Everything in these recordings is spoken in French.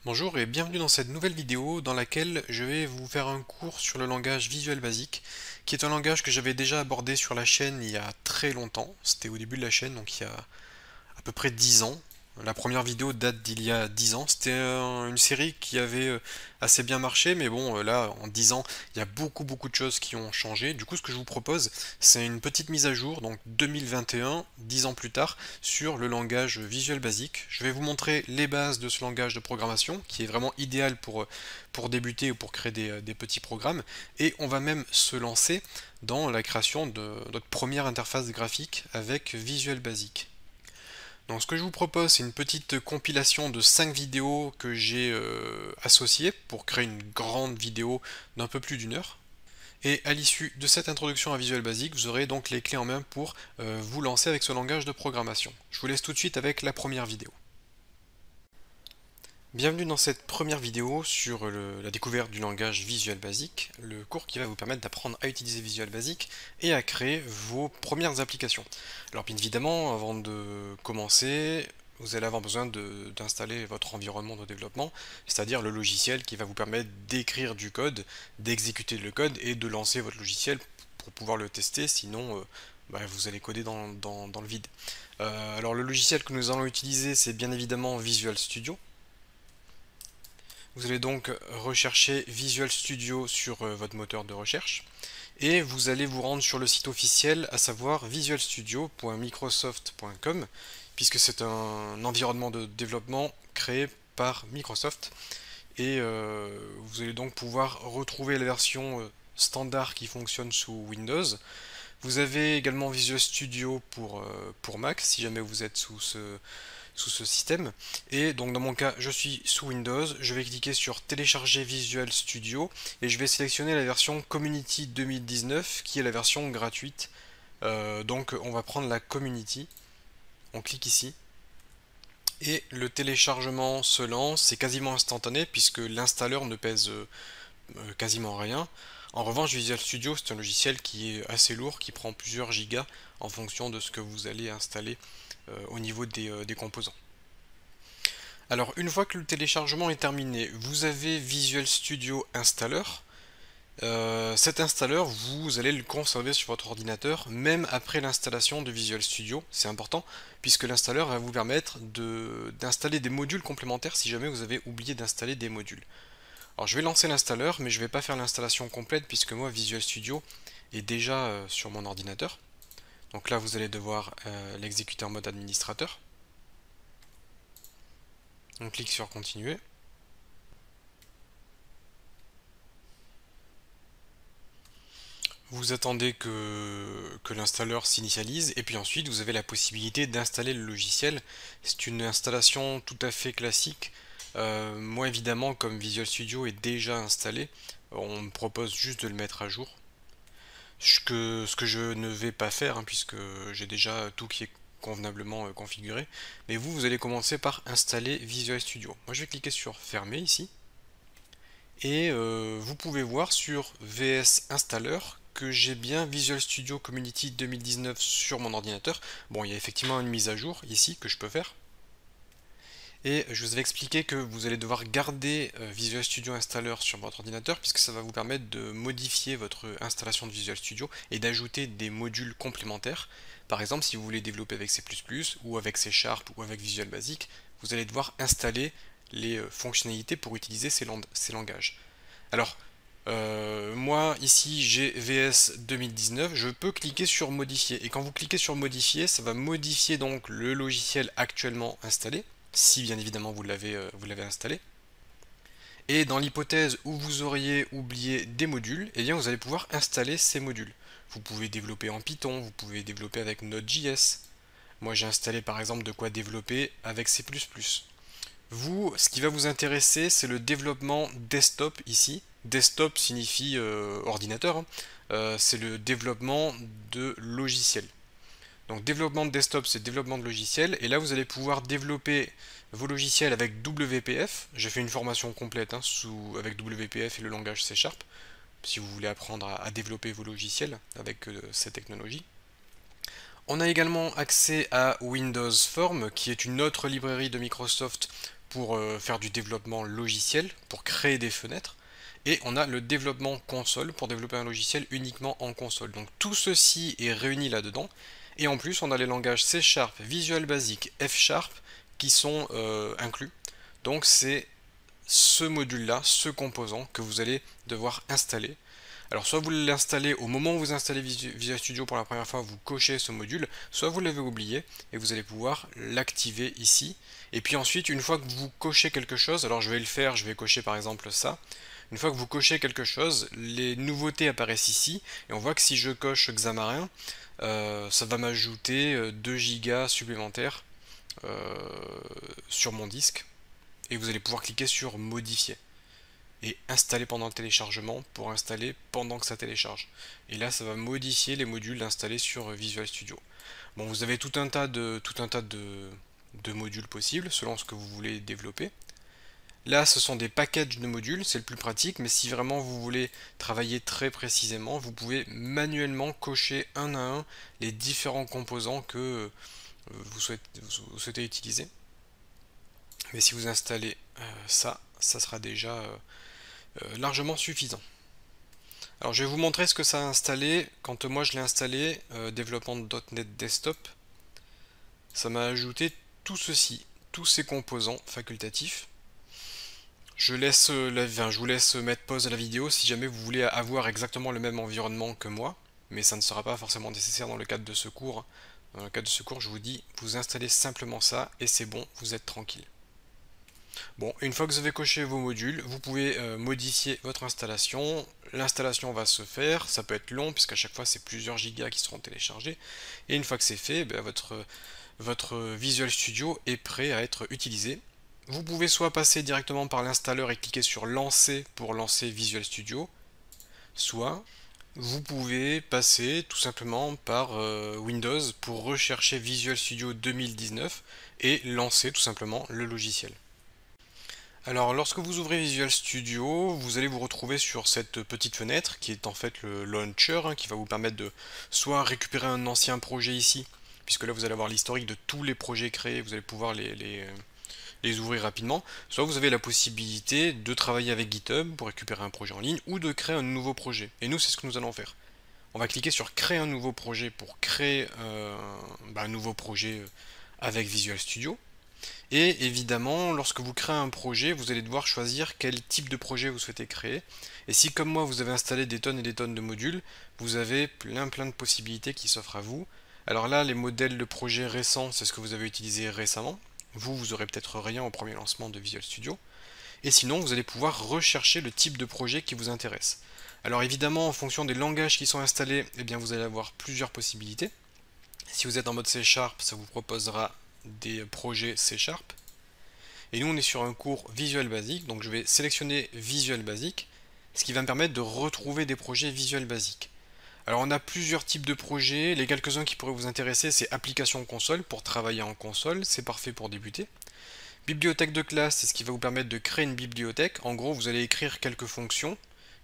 Bonjour et bienvenue dans cette nouvelle vidéo dans laquelle je vais vous faire un cours sur le langage Visual Basic, qui est un langage que j'avais déjà abordé sur la chaîne il y a très longtemps. C'était au début de la chaîne, donc il y a à peu près 10 ans. La première vidéo date d'il y a 10 ans. C'était une série qui avait assez bien marché, mais bon, là, en 10 ans, il y a beaucoup de choses qui ont changé. Du coup, ce que je vous propose, c'est une petite mise à jour, donc 2021, 10 ans plus tard, sur le langage Visual Basic. Je vais vous montrer les bases de ce langage de programmation, qui est vraiment idéal pour débuter ou pour créer des petits programmes. Et on va même se lancer dans la création de notre première interface graphique avec Visual Basic. Donc ce que je vous propose, c'est une petite compilation de 5 vidéos que j'ai associées pour créer une grande vidéo d'un peu plus d'une heure. Et à l'issue de cette introduction à Visual Basic, vous aurez donc les clés en main pour vous lancer avec ce langage de programmation. Je vous laisse tout de suite avec la première vidéo. Bienvenue dans cette première vidéo sur la découverte du langage Visual Basic, le cours qui va vous permettre d'apprendre à utiliser Visual Basic et à créer vos premières applications. Alors bien évidemment, avant de commencer, vous allez avoir besoin d'installer votre environnement de développement, c'est-à-dire le logiciel qui va vous permettre d'écrire du code, d'exécuter le code et de lancer votre logiciel pour pouvoir le tester, sinon vous allez coder dans le vide. Alors le logiciel que nous allons utiliser, c'est bien évidemment Visual Studio. Vous allez donc rechercher Visual Studio sur votre moteur de recherche et vous allez vous rendre sur le site officiel, à savoir visualstudio.microsoft.com, puisque c'est un environnement de développement créé par Microsoft et vous allez donc pouvoir retrouver la version standard qui fonctionne sous Windows. Vous avez également Visual Studio pour Mac si jamais vous êtes sous ce système. Et donc dans mon cas, je suis sous Windows, je vais cliquer sur télécharger Visual Studio et je vais sélectionner la version Community 2019 qui est la version gratuite. Donc on va prendre la Community, on clique ici et le téléchargement se lance, c'est quasiment instantané puisque l'installeur ne pèse quasiment rien. En revanche, Visual Studio, c'est un logiciel qui est assez lourd, qui prend plusieurs gigas en fonction de ce que vous allez installer au niveau des composants. Alors, une fois que le téléchargement est terminé, vous avez Visual Studio Installer. Cet installeur, vous allez le conserver sur votre ordinateur, même après l'installation de Visual Studio. C'est important, puisque l'installeur va vous permettre d'installer des modules complémentaires si jamais vous avez oublié d'installer des modules. Alors je vais lancer l'installeur, mais je ne vais pas faire l'installation complète puisque moi Visual Studio est déjà sur mon ordinateur. Donc là vous allez devoir l'exécuter en mode administrateur. On clique sur continuer. Vous attendez que l'installeur s'initialise et puis ensuite vous avez la possibilité d'installer le logiciel. C'est une installation tout à fait classique. Moi évidemment comme Visual Studio est déjà installé, on me propose juste de le mettre à jour. Ce que je ne vais pas faire puisque j'ai déjà tout qui est convenablement configuré. Mais vous allez commencer par installer Visual Studio. Moi je vais cliquer sur fermer ici. Et vous pouvez voir sur VS Installer que j'ai bien Visual Studio Community 2019 sur mon ordinateur. Bon, il y a effectivement une mise à jour ici que je peux faire. Et je vous avais expliqué que vous allez devoir garder Visual Studio Installer sur votre ordinateur puisque ça va vous permettre de modifier votre installation de Visual Studio et d'ajouter des modules complémentaires. Par exemple, si vous voulez développer avec C++ ou avec C# ou avec Visual Basic, vous allez devoir installer les fonctionnalités pour utiliser ces langages. Alors, moi ici j'ai VS 2019, je peux cliquer sur modifier et quand vous cliquez sur modifier, ça va modifier donc le logiciel actuellement installé, si bien évidemment vous l'avez installé. Et dans l'hypothèse où vous auriez oublié des modules, eh bien vous allez pouvoir installer ces modules. Vous pouvez développer en Python, vous pouvez développer avec Node.js. Moi j'ai installé par exemple de quoi développer avec C++. Vous, ce qui va vous intéresser, c'est le développement desktop ici. Desktop signifie ordinateur, c'est le développement de logiciels. Donc développement de desktop, c'est développement de logiciels. Et là, vous allez pouvoir développer vos logiciels avec WPF. J'ai fait une formation complète avec WPF et le langage C#, si vous voulez apprendre à développer vos logiciels avec cette technologie. On a également accès à Windows Form, qui est une autre librairie de Microsoft pour faire du développement logiciel, pour créer des fenêtres, et on a le développement console pour développer un logiciel uniquement en console. Donc tout ceci est réuni là-dedans, et en plus on a les langages C#, Visual Basic, F# qui sont inclus. Donc c'est ce module-là, ce composant que vous allez devoir installer. Alors soit vous l'installez au moment où vous installez Visual Studio pour la première fois, vous cochez ce module, soit vous l'avez oublié et vous allez pouvoir l'activer ici. Et puis ensuite, une fois que vous cochez quelque chose, alors je vais le faire, je vais cocher par exemple ça. Une fois que vous cochez quelque chose, les nouveautés apparaissent ici et on voit que si je coche Xamarin, ça va m'ajouter 2 Go supplémentaires sur mon disque et vous allez pouvoir cliquer sur modifier et installer pendant le téléchargement pour installer pendant que ça télécharge. Et là, ça va modifier les modules installés sur Visual Studio. Bon, vous avez tout un tas de modules possibles selon ce que vous voulez développer. Là, ce sont des packages de modules, c'est le plus pratique, mais si vraiment vous voulez travailler très précisément, vous pouvez manuellement cocher un à un les différents composants que vous souhaitez utiliser. Mais si vous installez ça sera déjà largement suffisant. Alors je vais vous montrer ce que ça a installé. Quand moi je l'ai installé, développement.NET Desktop, ça m'a ajouté tout ceci, tous ces composants facultatifs. Je vous laisse mettre pause à la vidéo si jamais vous voulez avoir exactement le même environnement que moi, mais ça ne sera pas forcément nécessaire dans le cadre de ce cours. Dans le cadre de ce cours, je vous dis, vous installez simplement ça et c'est bon, vous êtes tranquille. Bon, une fois que vous avez coché vos modules, vous pouvez modifier votre installation. L'installation va se faire, ça peut être long puisqu'à chaque fois c'est plusieurs gigas qui seront téléchargés. Et une fois que c'est fait, votre Visual Studio est prêt à être utilisé. Vous pouvez soit passer directement par l'installeur et cliquer sur lancer pour lancer Visual Studio, soit vous pouvez passer tout simplement par Windows pour rechercher Visual Studio 2019 et lancer tout simplement le logiciel. Alors lorsque vous ouvrez Visual Studio, vous allez vous retrouver sur cette petite fenêtre qui est en fait le launcher, qui va vous permettre de soit récupérer un ancien projet ici, puisque là vous allez avoir l'historique de tous les projets créés, vous allez pouvoir les ouvrir rapidement, soit vous avez la possibilité de travailler avec GitHub pour récupérer un projet en ligne ou de créer un nouveau projet. Et nous c'est ce que nous allons faire. On va cliquer sur créer un nouveau projet pour créer un nouveau projet avec Visual Studio. Et évidemment, lorsque vous créez un projet, vous allez devoir choisir quel type de projet vous souhaitez créer. Et si, comme moi, vous avez installé des tonnes et des tonnes de modules, vous avez plein de possibilités qui s'offrent à vous. Alors là, les modèles de projets récents, c'est ce que vous avez utilisé récemment. Vous aurez peut-être rien au premier lancement de Visual Studio. Et sinon, vous allez pouvoir rechercher le type de projet qui vous intéresse. Alors évidemment, en fonction des langages qui sont installés, eh bien, vous allez avoir plusieurs possibilités. Si vous êtes en mode C#, ça vous proposera des projets C#. Et nous on est sur un cours Visual Basic, donc je vais sélectionner Visual Basic, ce qui va me permettre de retrouver des projets Visual Basic. Alors on a plusieurs types de projets, les quelques-uns qui pourraient vous intéresser, c'est application console, pour travailler en console, c'est parfait pour débuter. Bibliothèque de classe, c'est ce qui va vous permettre de créer une bibliothèque, en gros vous allez écrire quelques fonctions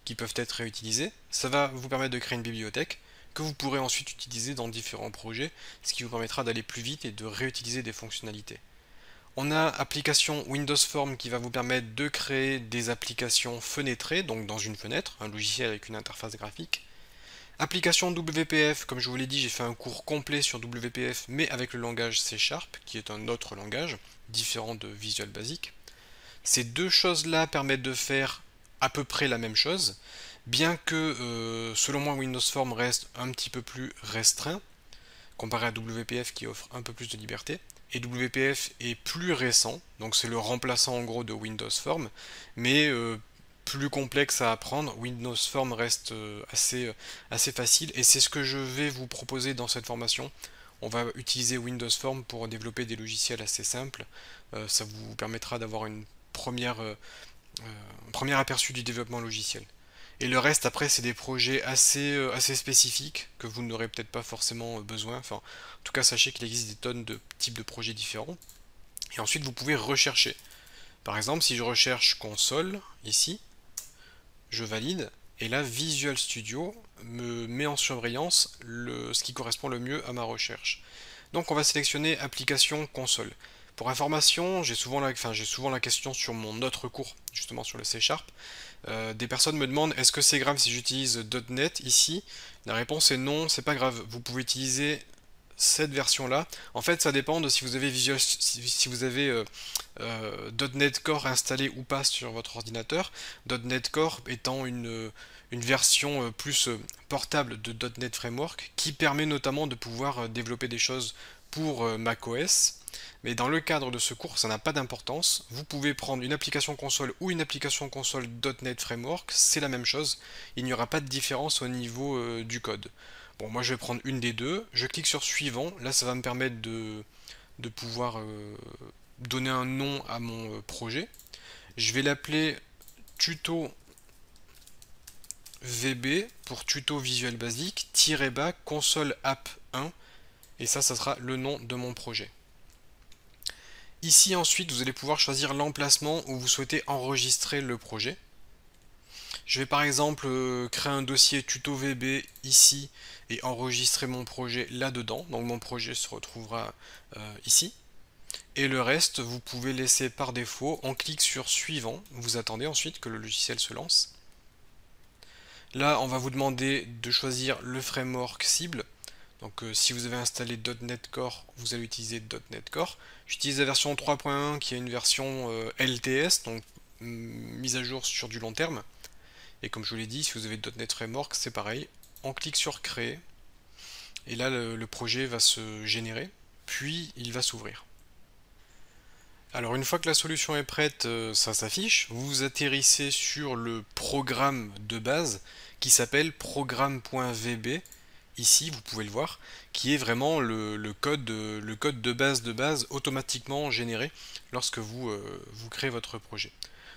qui peuvent être réutilisées, ça va vous permettre de créer une bibliothèque, que vous pourrez ensuite utiliser dans différents projets, ce qui vous permettra d'aller plus vite et de réutiliser des fonctionnalités. On a application Windows Form qui va vous permettre de créer des applications fenêtrées, donc dans une fenêtre, un logiciel avec une interface graphique. Application WPF, comme je vous l'ai dit, j'ai fait un cours complet sur WPF, mais avec le langage C#, qui est un autre langage, différent de Visual Basic. Ces deux choses-là permettent de faire à peu près la même chose, bien que, selon moi, Windows Form reste un petit peu plus restreint, comparé à WPF qui offre un peu plus de liberté. Et WPF est plus récent, donc c'est le remplaçant en gros de Windows Form, mais plus complexe à apprendre. Windows Form reste assez facile, et c'est ce que je vais vous proposer dans cette formation. On va utiliser Windows Form pour développer des logiciels assez simples. Ça vous permettra d'avoir un premier aperçu du développement logiciel. Et le reste, après, c'est des projets assez spécifiques que vous n'aurez peut-être pas forcément besoin. Enfin, en tout cas, sachez qu'il existe des tonnes de types de projets différents. Et ensuite, vous pouvez rechercher. Par exemple, si je recherche console, ici, je valide. Et là, Visual Studio me met en surveillance ce qui correspond le mieux à ma recherche. Donc, on va sélectionner application console. Pour information, j'ai souvent la question sur mon autre cours, justement sur le C#. Des personnes me demandent est-ce que c'est grave si j'utilise .NET ici? La réponse est non, c'est pas grave. Vous pouvez utiliser cette version-là. En fait, ça dépend de si vous avez si vous avez .NET Core installé ou pas sur votre ordinateur. .NET Core étant une version plus portable de .NET Framework qui permet notamment de pouvoir développer des choses pour macOS. Mais dans le cadre de ce cours, ça n'a pas d'importance. Vous pouvez prendre une application console ou une application console .NET Framework, c'est la même chose. Il n'y aura pas de différence au niveau du code. Bon, moi je vais prendre une des deux, je clique sur suivant, là ça va me permettre de pouvoir donner un nom à mon projet. Je vais l'appeler tuto VB pour tuto visuel basique, tiré-bas console app 1, et ça sera le nom de mon projet. Ici ensuite vous allez pouvoir choisir l'emplacement où vous souhaitez enregistrer le projet. Je vais par exemple créer un dossier tuto VB ici et enregistrer mon projet là-dedans. Donc mon projet se retrouvera ici. Et le reste, vous pouvez laisser par défaut. On clique sur suivant. Vous attendez ensuite que le logiciel se lance. Là, on va vous demander de choisir le framework cible. Donc si vous avez installé .NET Core, vous allez utiliser .NET Core. J'utilise la version 3.1 qui est une version LTS, donc mise à jour sur du long terme. Et comme je vous l'ai dit, si vous avez .NET Framework, c'est pareil. On clique sur Créer. Et là, le projet va se générer, puis il va s'ouvrir. Alors une fois que la solution est prête, ça s'affiche. Vous atterrissez sur le programme de base qui s'appelle programme.vb. Ici, vous pouvez le voir, qui est vraiment le code de base automatiquement généré lorsque vous créez votre projet.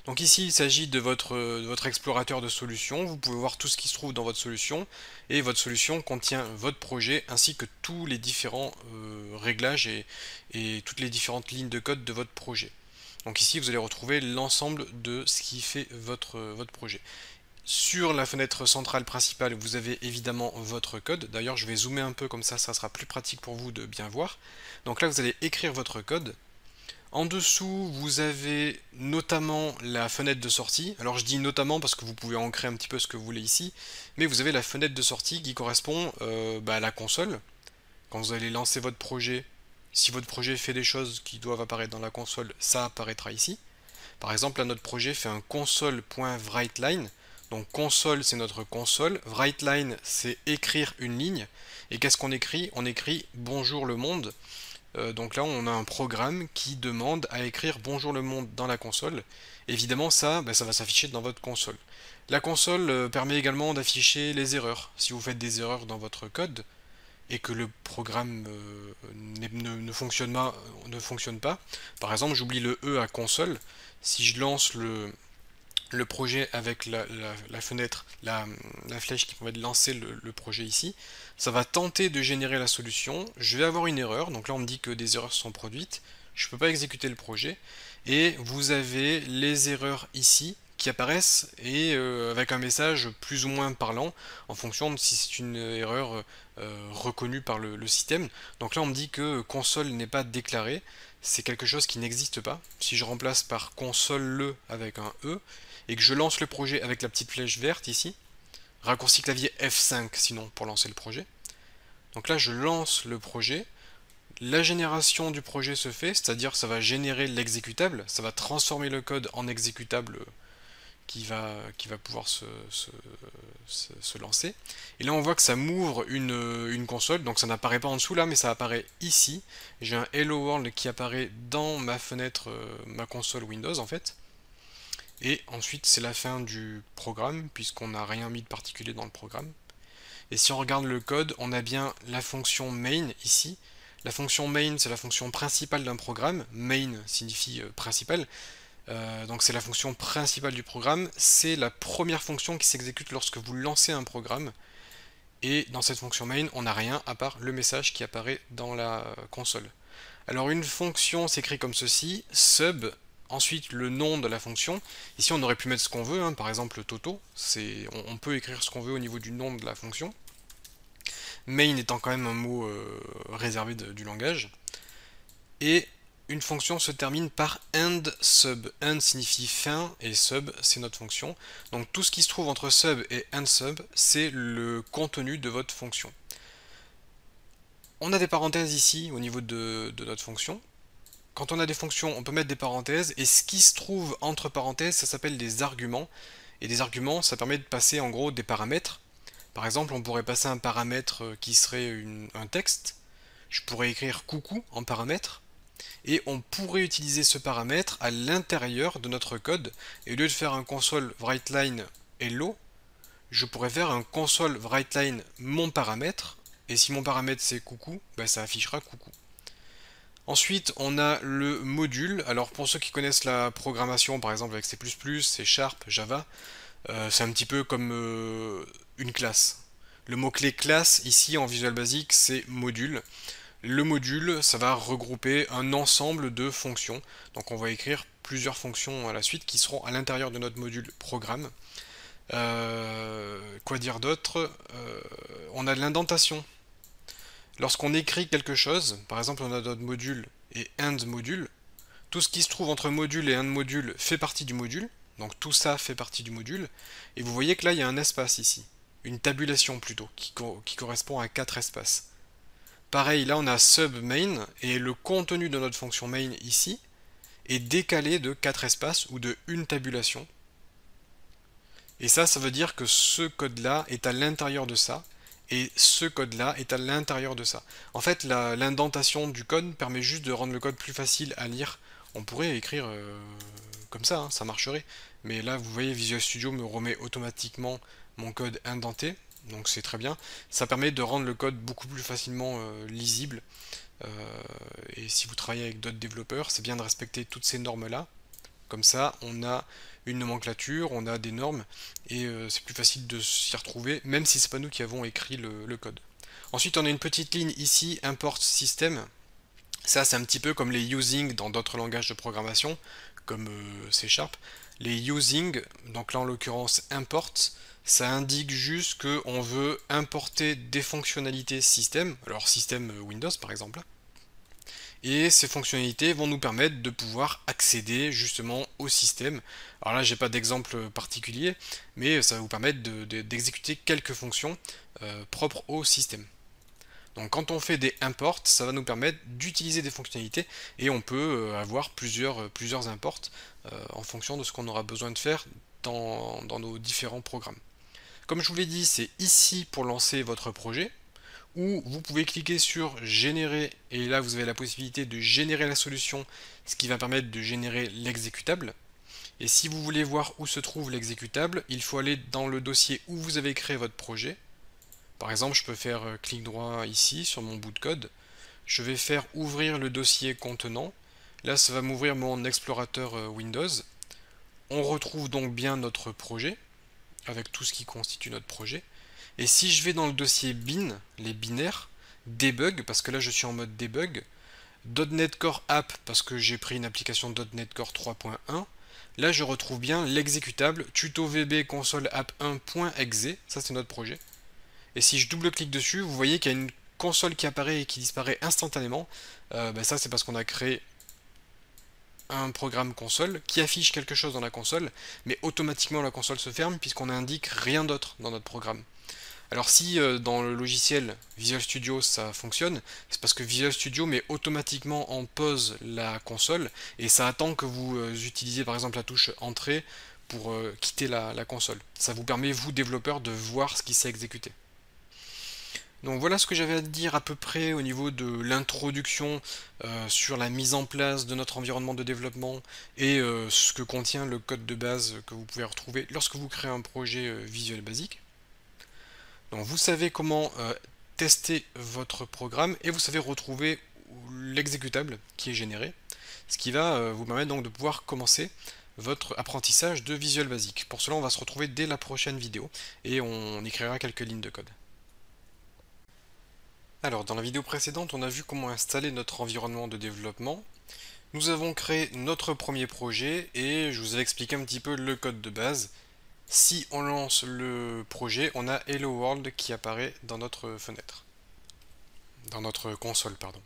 Donc ici, il s'agit de votre explorateur de solutions. Vous pouvez voir tout ce qui se trouve dans votre solution. Et votre solution contient votre projet ainsi que tous les différents réglages et toutes les différentes lignes de code de votre projet. Donc ici, vous allez retrouver l'ensemble de ce qui fait votre projet. Sur la fenêtre centrale principale, vous avez évidemment votre code. D'ailleurs, je vais zoomer un peu comme ça sera plus pratique pour vous de bien voir. Donc là, vous allez écrire votre code. En dessous, vous avez notamment la fenêtre de sortie. Alors je dis notamment parce que vous pouvez ancrer un petit peu ce que vous voulez ici, mais vous avez la fenêtre de sortie qui correspond à la console. Quand vous allez lancer votre projet, si votre projet fait des choses qui doivent apparaître dans la console, ça apparaîtra ici. Par exemple, là, notre projet fait un console.writeLine. Donc console, c'est notre console. WriteLine, c'est écrire une ligne. Et qu'est-ce qu'on écrit? On écrit bonjour le monde. Donc là on a un programme qui demande à écrire bonjour le monde dans la console. Évidemment ça va s'afficher dans votre console. La console permet également d'afficher les erreurs. Si vous faites des erreurs dans votre code et que le programme ne fonctionne pas, par exemple j'oublie le E à console, si je lance le projet avec la fenêtre, la flèche qui permet de lancer le projet ici, ça va tenter de générer la solution, je vais avoir une erreur, donc là on me dit que des erreurs sont produites, je ne peux pas exécuter le projet, et vous avez les erreurs ici qui apparaissent et avec un message plus ou moins parlant en fonction de si c'est une erreur reconnue par le système. Donc là on me dit que console n'est pas déclaré, c'est quelque chose qui n'existe pas. Si je remplace par console le avec un E et que je lance le projet avec la petite flèche verte ici, raccourci clavier F5 sinon pour lancer le projet. Donc là je lance le projet, la génération du projet se fait, c'est-à-dire ça va générer l'exécutable, ça va transformer le code en exécutable qui va pouvoir se lancer. Et là on voit que ça m'ouvre une console, donc ça n'apparaît pas en dessous là, mais ça apparaît ici. J'ai un Hello World qui apparaît dans ma fenêtre, ma console Windows en fait. Et ensuite c'est la fin du programme, puisqu'on n'a rien mis de particulier dans le programme. Et si on regarde le code, on a bien la fonction main ici. La fonction main, c'est la fonction principale d'un programme. Main signifie principal. Donc c'est la fonction principale du programme. C'est la première fonction qui s'exécute lorsque vous lancez un programme. Et dans cette fonction main, on n'a rien à part le message qui apparaît dans la console. Alors une fonction s'écrit comme ceci, sub, ensuite le nom de la fonction. Ici on aurait pu mettre ce qu'on veut, hein, par exemple Toto. On peut écrire ce qu'on veut au niveau du nom de la fonction. Main étant quand même un mot réservé du langage. Et une fonction se termine par end sub. End signifie fin et sub c'est notre fonction. Donc tout ce qui se trouve entre sub et end sub, c'est le contenu de votre fonction. On a des parenthèses ici au niveau de notre fonction. Quand on a des fonctions, on peut mettre des parenthèses, et ce qui se trouve entre parenthèses, ça s'appelle des arguments. Et des arguments, ça permet de passer en gros des paramètres. Par exemple, on pourrait passer un paramètre qui serait un texte. Je pourrais écrire coucou en paramètre, et on pourrait utiliser ce paramètre à l'intérieur de notre code. Et au lieu de faire un console writeLine hello, je pourrais faire un console writeLine mon paramètre, et si mon paramètre c'est coucou, bah, ça affichera coucou. Ensuite, on a le module. Alors pour ceux qui connaissent la programmation, par exemple avec C++, C#, Java, c'est un petit peu comme une classe. Le mot-clé classe, ici en Visual Basic, c'est module. Le module, ça va regrouper un ensemble de fonctions. Donc on va écrire plusieurs fonctions à la suite qui seront à l'intérieur de notre module programme. Quoi dire d'autre? On a de l'indentation. Lorsqu'on écrit quelque chose, par exemple on a notre module et end module, tout ce qui se trouve entre module et end module fait partie du module, donc tout ça fait partie du module, et vous voyez que là il y a un espace ici, une tabulation plutôt, qui correspond à 4 espaces. Pareil, là on a sub main, et le contenu de notre fonction main ici est décalé de 4 espaces ou de une tabulation. Et ça veut dire que ce code-là est à l'intérieur de ça, et ce code-là est à l'intérieur de ça. En fait, l'indentation du code permet juste de rendre le code plus facile à lire. On pourrait écrire comme ça, hein, ça marcherait. Mais là, vous voyez, Visual Studio me remet automatiquement mon code indenté, donc c'est très bien. Ça permet de rendre le code beaucoup plus facilement lisible. Et si vous travaillez avec d'autres développeurs, c'est bien de respecter toutes ces normes-là. Comme ça, on a une nomenclature, on a des normes, et c'est plus facile de s'y retrouver, même si c'est pas nous qui avons écrit le code. Ensuite, on a une petite ligne ici, import system. Ça, c'est un petit peu comme les using dans d'autres langages de programmation, comme C#. Les using, donc là en l'occurrence import, ça indique juste qu'on veut importer des fonctionnalités système, alors système Windows par exemple, et ces fonctionnalités vont nous permettre de pouvoir accéder justement au système. Alors là, j'ai pas d'exemple particulier, mais ça va vous permettre d'exécuter quelques fonctions propres au système. Donc quand on fait des imports, ça va nous permettre d'utiliser des fonctionnalités, et on peut avoir plusieurs imports en fonction de ce qu'on aura besoin de faire dans nos différents programmes. Comme je vous l'ai dit, c'est ici pour lancer votre projet, où vous pouvez cliquer sur générer, et là vous avez la possibilité de générer la solution, ce qui va permettre de générer l'exécutable. Et si vous voulez voir où se trouve l'exécutable, il faut aller dans le dossier où vous avez créé votre projet. Par exemple, je peux faire clic droit ici sur mon bout de code, je vais faire ouvrir le dossier contenant, là ça va m'ouvrir mon explorateur Windows. On retrouve donc bien notre projet, avec tout ce qui constitue notre projet. Et si je vais dans le dossier bin, les binaires, debug, parce que là je suis en mode debug, .NET Core App, parce que j'ai pris une application .NET Core 3.1, là je retrouve bien l'exécutable tuto VB console app 1.exe, ça c'est notre projet. Et si je double-clique dessus, vous voyez qu'il y a une console qui apparaît et qui disparaît instantanément. Ça c'est parce qu'on a créé un programme console qui affiche quelque chose dans la console, mais automatiquement la console se ferme puisqu'on n'indique rien d'autre dans notre programme. Alors si dans le logiciel Visual Studio ça fonctionne, c'est parce que Visual Studio met automatiquement en pause la console et ça attend que vous utilisiez par exemple la touche entrée pour quitter la console. Ça vous permet, vous développeurs, de voir ce qui s'est exécuté. Donc voilà ce que j'avais à dire à peu près au niveau de l'introduction sur la mise en place de notre environnement de développement et ce que contient le code de base que vous pouvez retrouver lorsque vous créez un projet Visual Basic. Donc vous savez comment tester votre programme et vous savez retrouver l'exécutable qui est généré, ce qui va vous permettre donc de pouvoir commencer votre apprentissage de Visual Basic. Pour cela, on va se retrouver dès la prochaine vidéo et on écrira quelques lignes de code. Alors, dans la vidéo précédente, on a vu comment installer notre environnement de développement. Nous avons créé notre premier projet et je vous ai expliqué un petit peu le code de base. Si on lance le projet, on a Hello World qui apparaît dans notre fenêtre. Dans notre console, pardon.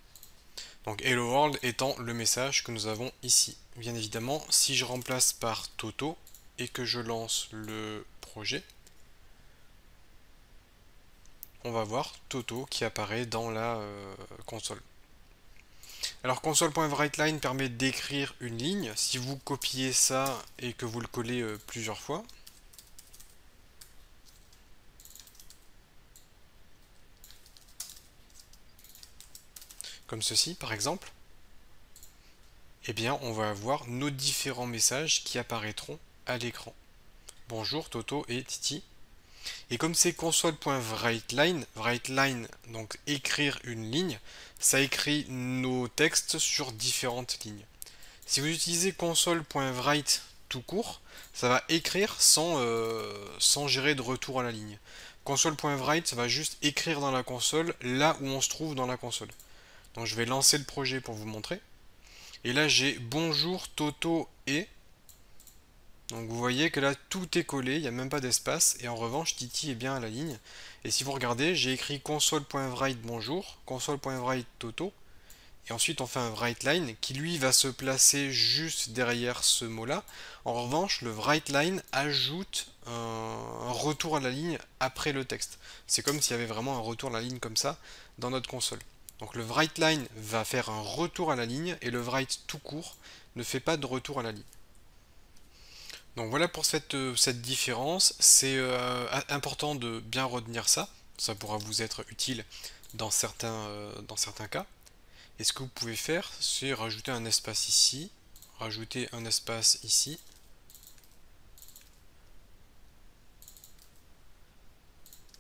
Donc Hello World étant le message que nous avons ici. Bien évidemment, si je remplace par Toto et que je lance le projet, on va voir Toto qui apparaît dans la console. Alors console.writeLine permet d'écrire une ligne. Si vous copiez ça et que vous le collez plusieurs fois, comme ceci par exemple, eh bien on va avoir nos différents messages qui apparaîtront à l'écran. Bonjour Toto et Titi. Et comme c'est console.writeLine, writeLine, donc écrire une ligne, ça écrit nos textes sur différentes lignes. Si vous utilisez console.write tout court, ça va écrire sans gérer de retour à la ligne. Console.write, ça va juste écrire dans la console là où on se trouve dans la console. Donc je vais lancer le projet pour vous montrer. Et là j'ai bonjour Toto et. Donc vous voyez que là tout est collé, il n'y a même pas d'espace. Et en revanche Titi est bien à la ligne. Et si vous regardez, j'ai écrit console.write bonjour, console.write Toto. Et ensuite on fait un writeLine qui lui va se placer juste derrière ce mot-là. En revanche, le writeLine ajoute un retour à la ligne après le texte. C'est comme s'il y avait vraiment un retour à la ligne comme ça dans notre console. Donc le writeLine va faire un retour à la ligne et le write tout court ne fait pas de retour à la ligne. Donc voilà pour cette différence. C'est important de bien retenir ça. Ça pourra vous être utile dans certains cas. Et ce que vous pouvez faire, c'est rajouter un espace ici, rajouter un espace ici,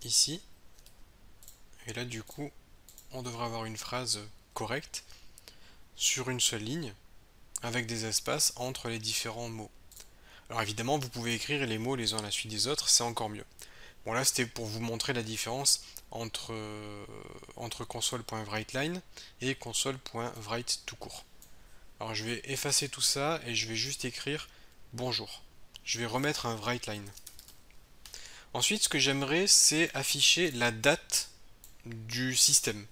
ici, et là du coup, on devrait avoir une phrase correcte sur une seule ligne, avec des espaces entre les différents mots. Alors évidemment, vous pouvez écrire les mots les uns à la suite des autres, c'est encore mieux. Bon là, c'était pour vous montrer la différence entre console.writeLine et console.write tout court. Alors je vais effacer tout ça et je vais juste écrire bonjour. Je vais remettre un writeLine. Ensuite, ce que j'aimerais, c'est afficher la date du système.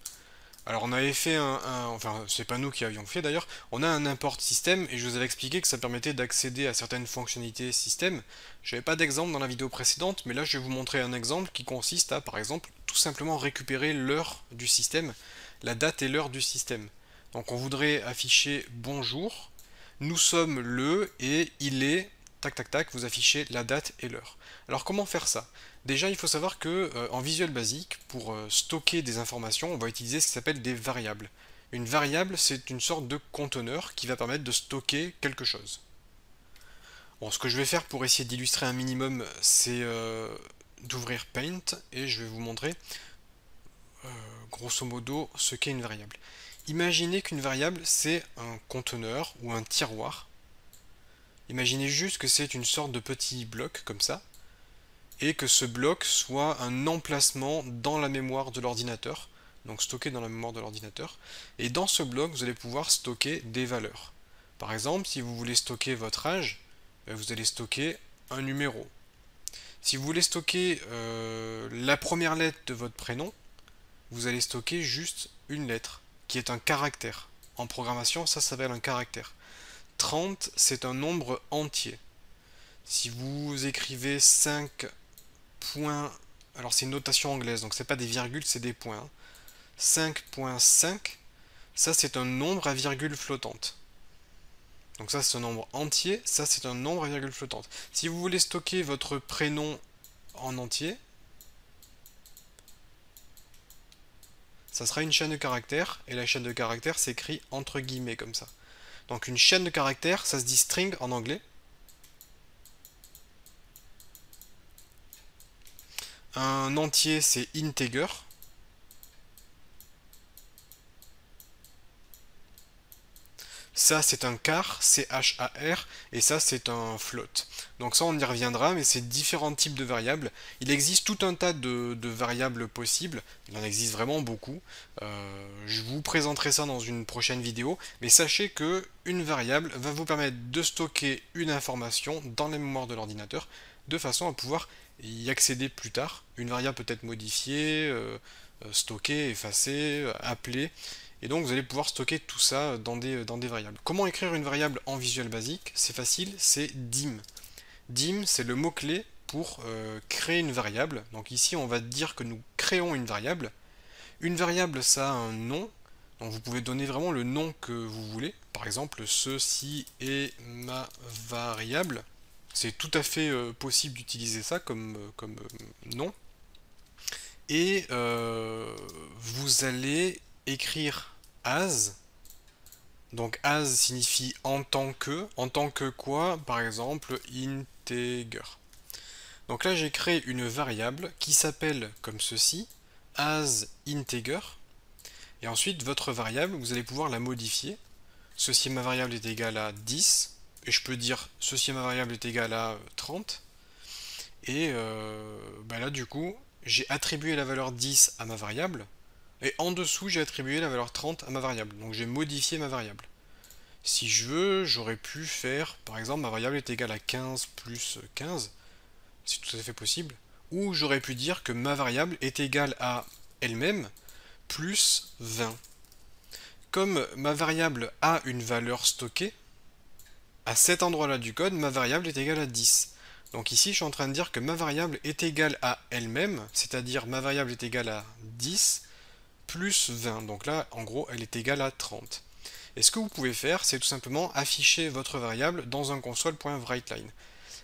Alors on avait fait enfin c'est pas nous qui avions fait d'ailleurs, on a un import système et je vous avais expliqué que ça permettait d'accéder à certaines fonctionnalités système. Je n'avais pas d'exemple dans la vidéo précédente, mais là je vais vous montrer un exemple qui consiste à par exemple tout simplement récupérer l'heure du système, la date et l'heure du système. Donc on voudrait afficher bonjour, nous sommes le et il est, tac tac tac, vous affichez la date et l'heure. Alors comment faire ça? Déjà, il faut savoir que en Visual Basic, pour stocker des informations, on va utiliser ce qui s'appelle des variables. Une variable, c'est une sorte de conteneur qui va permettre de stocker quelque chose. Bon, ce que je vais faire pour essayer d'illustrer un minimum, c'est d'ouvrir Paint et je vais vous montrer grosso modo ce qu'est une variable. Imaginez qu'une variable, c'est un conteneur ou un tiroir. Imaginez juste que c'est une sorte de petit bloc comme ça, et que ce bloc soit un emplacement dans la mémoire de l'ordinateur, donc stocké dans la mémoire de l'ordinateur, et dans ce bloc vous allez pouvoir stocker des valeurs. Par exemple, si vous voulez stocker votre âge, vous allez stocker un numéro. Si vous voulez stocker la première lettre de votre prénom, vous allez stocker juste une lettre, qui est un caractère. En programmation, ça s'appelle un caractère. 30, c'est un nombre entier. Si vous écrivez 5 points, alors c'est une notation anglaise, donc c'est pas des virgules, c'est des points. 5.5, ça c'est un nombre à virgule flottante. Donc ça c'est un nombre entier, ça c'est un nombre à virgule flottante. Si vous voulez stocker votre prénom en entier, ça sera une chaîne de caractères, et la chaîne de caractères s'écrit entre guillemets comme ça. Donc une chaîne de caractères, ça se dit string en anglais. Un entier, c'est integer. Ça, c'est un char, C-H-A-R, et ça, c'est un float. Donc ça, on y reviendra, mais c'est différents types de variables. Il existe tout un tas de variables possibles. Il en existe vraiment beaucoup. Je vous présenterai ça dans une prochaine vidéo. Mais sachez que une variable va vous permettre de stocker une information dans la mémoire de l'ordinateur, de façon à pouvoir y accéder plus tard. Une variable peut être modifiée, stockée, effacée, appelée. Et donc vous allez pouvoir stocker tout ça dans des variables. Comment écrire une variable en Visual Basic? C'est facile, c'est dim. Dim, c'est le mot-clé pour créer une variable. Donc ici, on va dire que nous créons une variable. Une variable, ça a un nom. Donc vous pouvez donner vraiment le nom que vous voulez. Par exemple, ceci est ma variable. C'est tout à fait possible d'utiliser ça comme nom. Et vous allez écrire as. Donc as signifie en tant que. En tant que quoi? Par exemple, integer. Donc là, j'ai créé une variable qui s'appelle comme ceci, as integer. Et ensuite, votre variable, vous allez pouvoir la modifier. Ceci ma variable est égal à 10. Et je peux dire ceci ma variable est égal à 30. Et là, du coup, j'ai attribué la valeur 10 à ma variable. Et en dessous, j'ai attribué la valeur 30 à ma variable. Donc j'ai modifié ma variable. Si je veux, j'aurais pu faire, par exemple, ma variable est égale à 15 plus 15. C'est tout à fait possible. Ou j'aurais pu dire que ma variable est égale à elle-même plus 20. Comme ma variable a une valeur stockée, à cet endroit-là du code, ma variable est égale à 10. Donc ici, je suis en train de dire que ma variable est égale à elle-même, c'est-à-dire ma variable est égale à 10 plus 20. Donc là, en gros, elle est égale à 30. Et ce que vous pouvez faire, c'est tout simplement afficher votre variable dans un console.writeLine.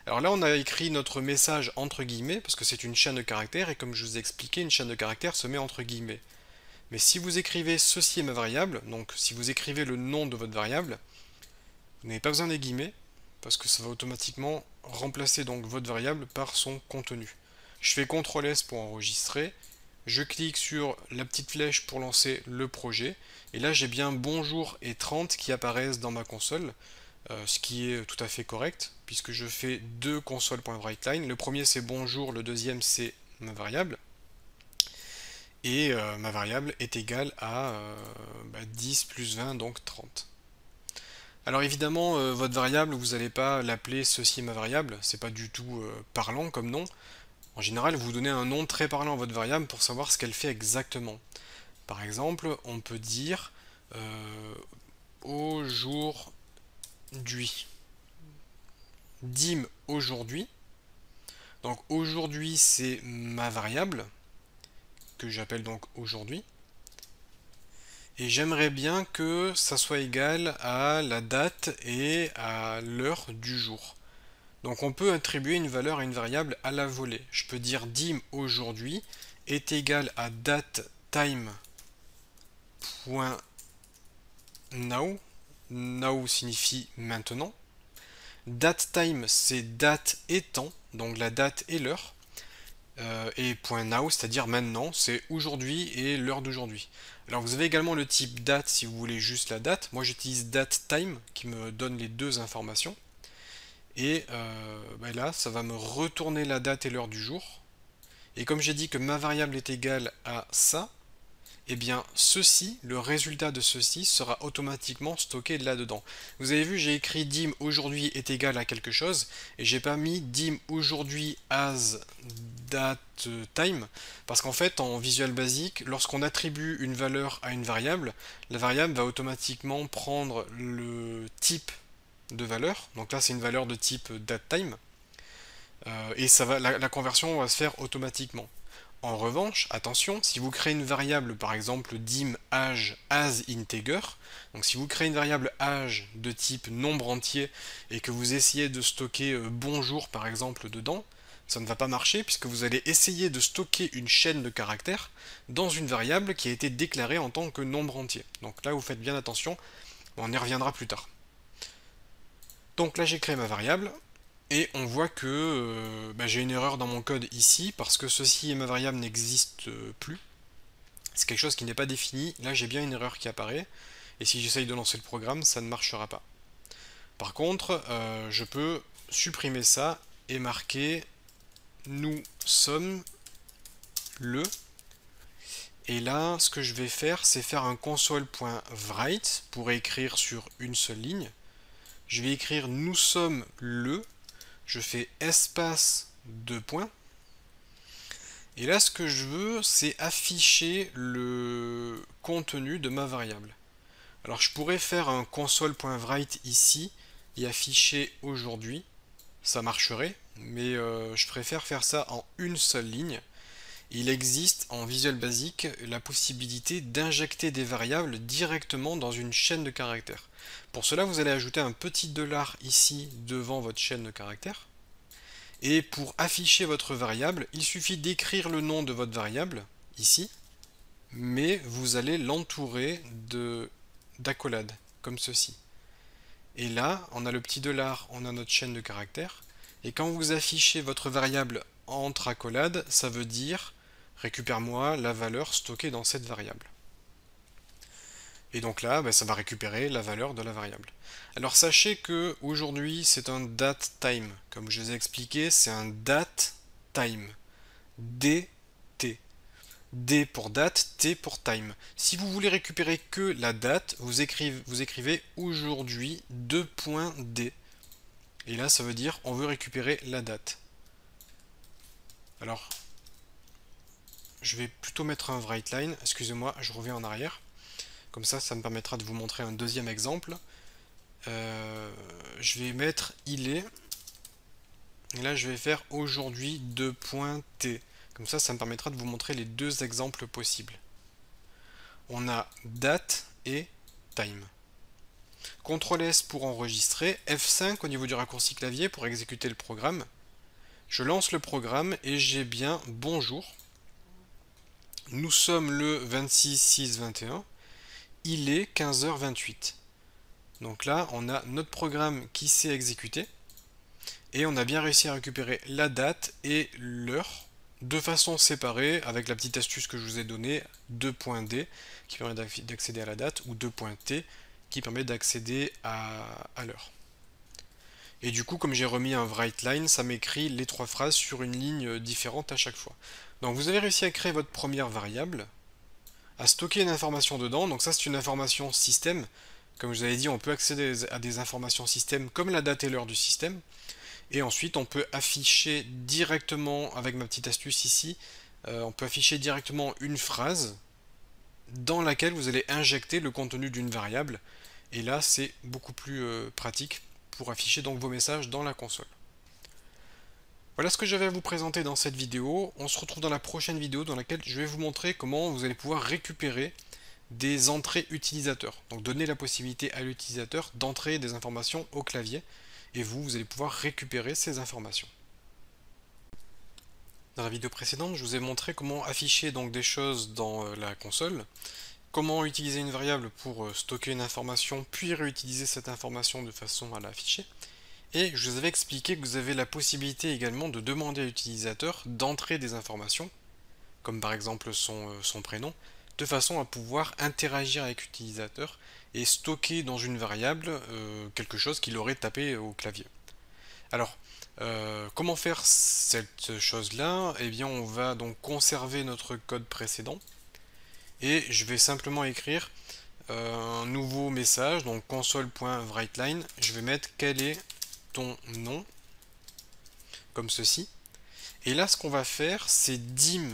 Alors là, on a écrit notre message entre guillemets, parce que c'est une chaîne de caractères, et comme je vous ai expliqué, une chaîne de caractères se met entre guillemets. Mais si vous écrivez ceci est ma variable, donc si vous écrivez le nom de votre variable, vous n'avez pas besoin des guillemets, parce que ça va automatiquement remplacer donc votre variable par son contenu. Je fais CTRL S pour enregistrer, je clique sur la petite flèche pour lancer le projet, et là j'ai bien bonjour et 30 qui apparaissent dans ma console, ce qui est tout à fait correct, puisque je fais deux console.writeLine. Le premier c'est bonjour, le deuxième c'est ma variable. Et ma variable est égale à 10 plus 20, donc 30. Alors évidemment, votre variable, vous n'allez pas l'appeler ceci est ma variable, c'est pas du tout parlant comme nom. En général, vous donnez un nom très parlant à votre variable pour savoir ce qu'elle fait exactement. Par exemple, on peut dire aujourd'hui, dim aujourd'hui. Donc aujourd'hui, c'est ma variable, que j'appelle donc aujourd'hui. Et j'aimerais bien que ça soit égal à la date et à l'heure du jour. Donc on peut attribuer une valeur à une variable à la volée. Je peux dire dim aujourd'hui est égal à datetime.now. Now signifie maintenant. Datetime c'est date et temps, donc la date et l'heure. Et .now, c'est-à-dire maintenant, c'est aujourd'hui et l'heure d'aujourd'hui. Alors vous avez également le type date si vous voulez juste la date. Moi j'utilise datetime qui me donne les deux informations. Et là, ça va me retourner la date et l'heure du jour. Et comme j'ai dit que ma variable est égale à ça, eh bien ceci, le résultat de ceci sera automatiquement stocké là-dedans. Vous avez vu, j'ai écrit dim aujourd'hui est égal à quelque chose, et j'ai pas mis dim aujourd'hui as datetime, parce qu'en fait en Visual Basic, lorsqu'on attribue une valeur à une variable, la variable va automatiquement prendre le type de valeur, donc là c'est une valeur de type datetime, et ça va, la conversion va se faire automatiquement. En revanche, attention, si vous créez une variable, par exemple dim age as integer, donc si vous créez une variable age de type nombre entier et que vous essayez de stocker bonjour par exemple dedans, ça ne va pas marcher puisque vous allez essayer de stocker une chaîne de caractères dans une variable qui a été déclarée en tant que nombre entier. Donc là vous faites bien attention, on y reviendra plus tard. Donc là j'ai créé ma variable, et on voit que j'ai une erreur dans mon code ici, parce que ceci et ma variable n'existe plus. C'est quelque chose qui n'est pas défini. Là, j'ai bien une erreur qui apparaît. Et si j'essaye de lancer le programme, ça ne marchera pas. Par contre, je peux supprimer ça et marquer nous sommes le. Et là, ce que je vais faire, c'est faire un console.write pour écrire sur une seule ligne. Je vais écrire nous sommes le. Je fais espace 2 points. Et là, ce que je veux, c'est afficher le contenu de ma variable. Alors, je pourrais faire un console.write ici et afficher aujourd'hui. Ça marcherait, mais je préfère faire ça en une seule ligne. Il existe en Visual Basic la possibilité d'injecter des variables directement dans une chaîne de caractères. Pour cela, vous allez ajouter un petit dollar ici devant votre chaîne de caractères. Et pour afficher votre variable, il suffit d'écrire le nom de votre variable, ici, mais vous allez l'entourer d'accolades, comme ceci. Et là, on a le petit dollar, on a notre chaîne de caractères, et quand vous affichez votre variable entre accolades, ça veut dire récupère-moi la valeur stockée dans cette variable. Et donc là, ça va récupérer la valeur de la variable. Alors sachez que aujourd'hui c'est un date time. Comme je vous ai expliqué, c'est un date time. DT. D pour date, T pour time. Si vous voulez récupérer que la date, vous écrivez aujourd'hui 2.d. Et là, ça veut dire on veut récupérer la date. Alors, je vais plutôt mettre un write line. Excusez-moi, je reviens en arrière. Comme ça me permettra de vous montrer un deuxième exemple. Je vais mettre il est. Et là, je vais faire aujourd'hui 2.t. Comme ça me permettra de vous montrer les deux exemples possibles. On a date et time. CTRL S pour enregistrer, F5 au niveau du raccourci clavier pour exécuter le programme. Je lance le programme et j'ai bien bonjour. Nous sommes le 26/6/21. Il est 15h28. Donc là, on a notre programme qui s'est exécuté. Et on a bien réussi à récupérer la date et l'heure de façon séparée avec la petite astuce que je vous ai donnée, 2.d qui permet d'accéder à la date ou 2.t qui permet d'accéder à l'heure. Et du coup, comme j'ai remis un write line, ça m'écrit les trois phrases sur une ligne différente à chaque fois. Donc vous avez réussi à créer votre première variable, à stocker une information dedans. Donc ça, c'est une information système. Comme je vous avais dit, on peut accéder à des informations système comme la date et l'heure du système. Et ensuite, on peut afficher directement, avec ma petite astuce ici, on peut afficher directement une phrase dans laquelle vous allez injecter le contenu d'une variable. Et là, c'est beaucoup plus pratique pour afficher donc vos messages dans la console. Voilà ce que j'avais à vous présenter dans cette vidéo. On se retrouve dans la prochaine vidéo dans laquelle je vais vous montrer comment vous allez pouvoir récupérer des entrées utilisateurs. Donc donner la possibilité à l'utilisateur d'entrer des informations au clavier et vous allez pouvoir récupérer ces informations. Dans la vidéo précédente, je vous ai montré comment afficher donc des choses dans la console, comment utiliser une variable pour stocker une information, puis réutiliser cette information de façon à l'afficher. Et je vous avais expliqué que vous avez la possibilité également de demander à l'utilisateur d'entrer des informations, comme par exemple son prénom, de façon à pouvoir interagir avec l'utilisateur et stocker dans une variable quelque chose qu'il aurait tapé au clavier. Alors, comment faire cette chose-là? Eh bien, on va donc conserver notre code précédent et je vais simplement écrire un nouveau message, donc console.writeLine. Je vais mettre quel est ton nom, comme ceci. Et là, ce qu'on va faire, c'est dim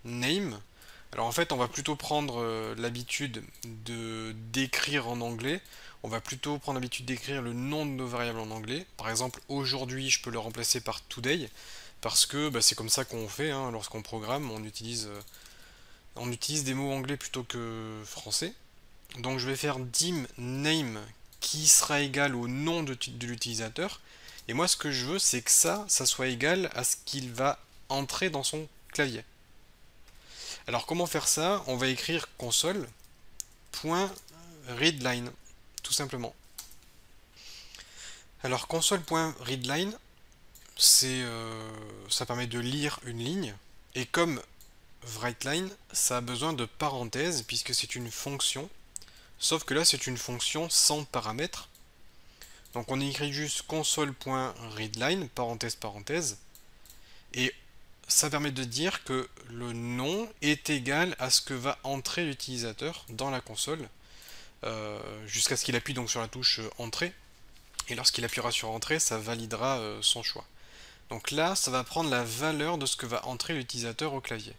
name. Alors en fait, on va plutôt prendre l'habitude d'écrire en anglais. On va plutôt prendre l'habitude d'écrire le nom de nos variables en anglais. Par exemple, aujourd'hui, je peux le remplacer par today, parce que c'est comme ça qu'on fait, hein, lorsqu'on programme, on utilise des mots anglais plutôt que français. Donc je vais faire dim name qui sera égal au nom de l'utilisateur. Et moi, ce que je veux, c'est que ça soit égal à ce qu'il va entrer dans son clavier. Alors comment faire ça? On va écrire console.readline, tout simplement. Alors console.readline, ça permet de lire une ligne, et comme writeLine, ça a besoin de parenthèses puisque c'est une fonction, sauf que là c'est une fonction sans paramètres. Donc on écrit juste console.readline, parenthèse, parenthèse, et ça permet de dire que le nom est égal à ce que va entrer l'utilisateur dans la console jusqu'à ce qu'il appuie donc sur la touche entrée, et lorsqu'il appuiera sur entrée, ça validera son choix. Donc là, ça va prendre la valeur de ce que va entrer l'utilisateur au clavier.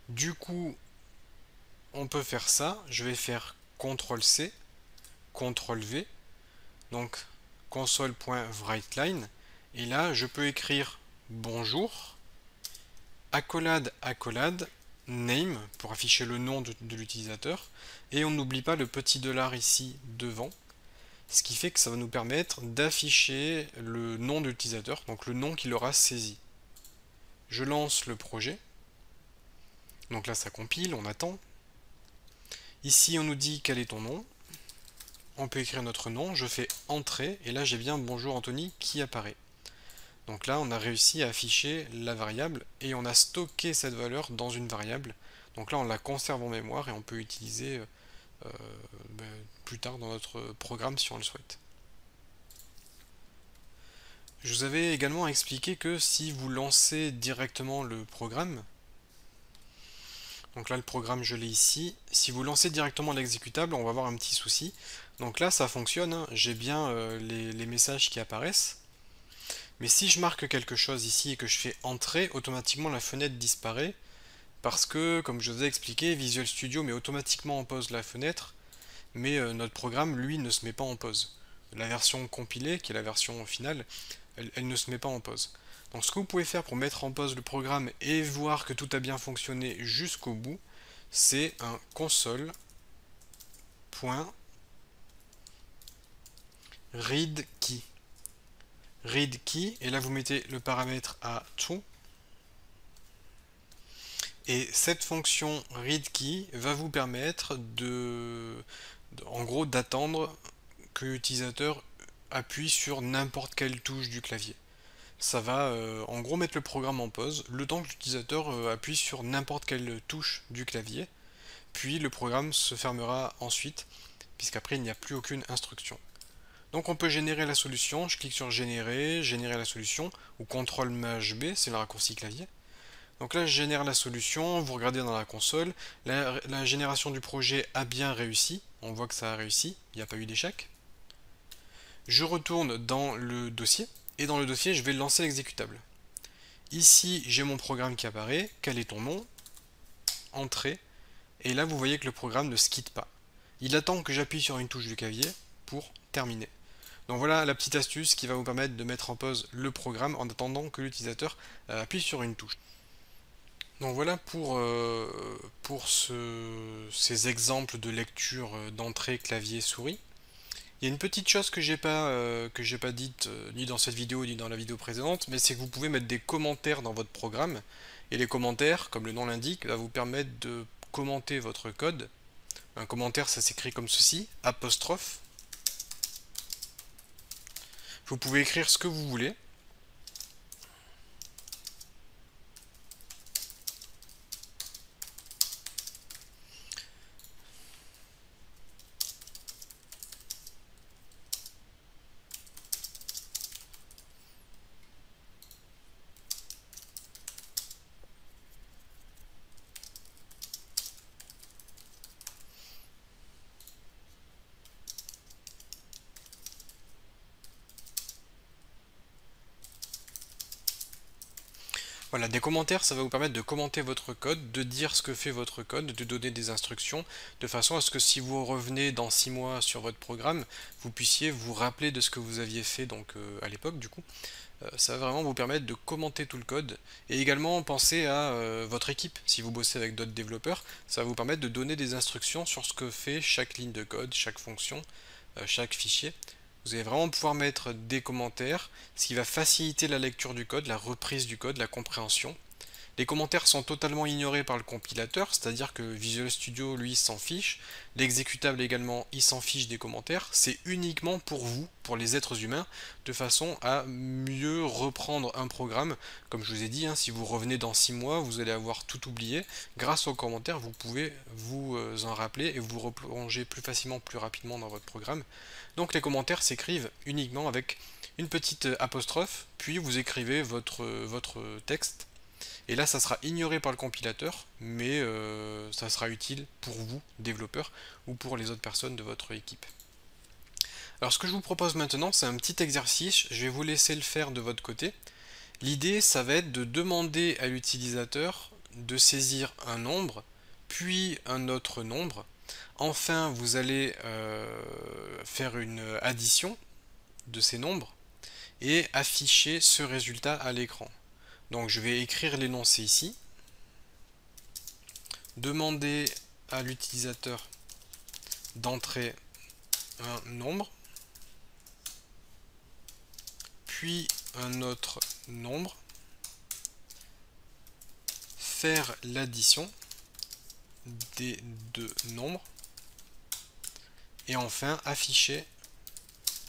Du coup, on peut faire ça. Je vais faire CTRL-C, CTRL-V, donc console.writeLine. Et là, je peux écrire bonjour, accolade, accolade, name, pour afficher le nom de l'utilisateur. Et on n'oublie pas le petit dollar ici devant, ce qui fait que ça va nous permettre d'afficher le nom de l'utilisateur, donc le nom qu'il aura saisi. Je lance le projet. Donc là, ça compile, on attend. Ici, on nous dit quel est ton nom. On peut écrire notre nom. Je fais entrée et là, j'ai bien bonjour Anthony qui apparaît. Donc là, on a réussi à afficher la variable et on a stocké cette valeur dans une variable. Donc là, on la conserve en mémoire et on peut utiliser euh, ben, plus tard dans notre programme si on le souhaite. Je vous avais également expliqué que si vous lancez directement le programme, donc là le programme je l'ai ici, si vous lancez directement l'exécutable, on va avoir un petit souci. Donc là ça fonctionne, hein. J'ai bien les messages qui apparaissent. Mais si je marque quelque chose ici et que je fais entrer, automatiquement la fenêtre disparaît. Parce que, comme je vous ai expliqué, Visual Studio met automatiquement en pause la fenêtre, mais notre programme, lui, ne se met pas en pause. La version compilée, qui est la version finale, elle ne se met pas en pause. Donc ce que vous pouvez faire pour mettre en pause le programme et voir que tout a bien fonctionné jusqu'au bout, c'est un console.readKey. readKey, et là vous mettez le paramètre à true. Et cette fonction readKey va vous permettre en gros, d'attendre que l'utilisateur appuie sur n'importe quelle touche du clavier. Ça va en gros mettre le programme en pause, le temps que l'utilisateur appuie sur n'importe quelle touche du clavier, puis le programme se fermera ensuite, puisqu'après il n'y a plus aucune instruction. Donc on peut générer la solution, je clique sur générer, générer la solution, ou CTRL-MAJ-B, c'est le raccourci clavier. Donc là je génère la solution, vous regardez dans la console, la génération du projet a bien réussi, on voit que ça a réussi, il n'y a pas eu d'échec. Je retourne dans le dossier, et dans le dossier je vais lancer l'exécutable. Ici j'ai mon programme qui apparaît, quel est ton nom, entrée, et là vous voyez que le programme ne se quitte pas. Il attend que j'appuie sur une touche du clavier pour terminer. Donc voilà la petite astuce qui va vous permettre de mettre en pause le programme en attendant que l'utilisateur appuie sur une touche. Donc voilà pour ces exemples de lecture d'entrée clavier souris. Il y a une petite chose que j'ai pas dite ni dans cette vidéo ni dans la vidéo précédente, mais c'est que vous pouvez mettre des commentaires dans votre programme. Et les commentaires, comme le nom l'indique, va vous permettre de commenter votre code. Un commentaire, ça s'écrit comme ceci, apostrophe. Vous pouvez écrire ce que vous voulez. Voilà, des commentaires, ça va vous permettre de commenter votre code, de dire ce que fait votre code, de donner des instructions, de façon à ce que si vous revenez dans 6 mois sur votre programme, vous puissiez vous rappeler de ce que vous aviez fait donc à l'époque du coup. Ça va vraiment vous permettre de commenter tout le code et également penser à votre équipe. Si vous bossez avec d'autres développeurs, ça va vous permettre de donner des instructions sur ce que fait chaque ligne de code, chaque fonction, chaque fichier. Vous allez vraiment pouvoir mettre des commentaires, ce qui va faciliter la lecture du code, la reprise du code, la compréhension. Les commentaires sont totalement ignorés par le compilateur, c'est-à-dire que Visual Studio, lui, s'en fiche. L'exécutable également, il s'en fiche des commentaires. C'est uniquement pour vous, pour les êtres humains, de façon à mieux reprendre un programme. Comme je vous ai dit, hein, si vous revenez dans 6 mois, vous allez avoir tout oublié. Grâce aux commentaires, vous pouvez vous en rappeler et vous replonger plus facilement, plus rapidement dans votre programme. Donc les commentaires s'écrivent uniquement avec une petite apostrophe, puis vous écrivez votre texte. Et là, ça sera ignoré par le compilateur, mais ça sera utile pour vous, développeurs, ou pour les autres personnes de votre équipe. Alors ce que je vous propose maintenant, c'est un petit exercice, je vais vous laisser le faire de votre côté, L'idée, ça va être de demander à l'utilisateur de saisir un nombre, puis un autre nombre. Enfin, vous allez faire une addition de ces nombres et afficher ce résultat à l'écran. Donc je vais écrire l'énoncé ici. Demander à l'utilisateur d'entrer un nombre, puis un autre nombre, faire l'addition des deux nombres, et enfin afficher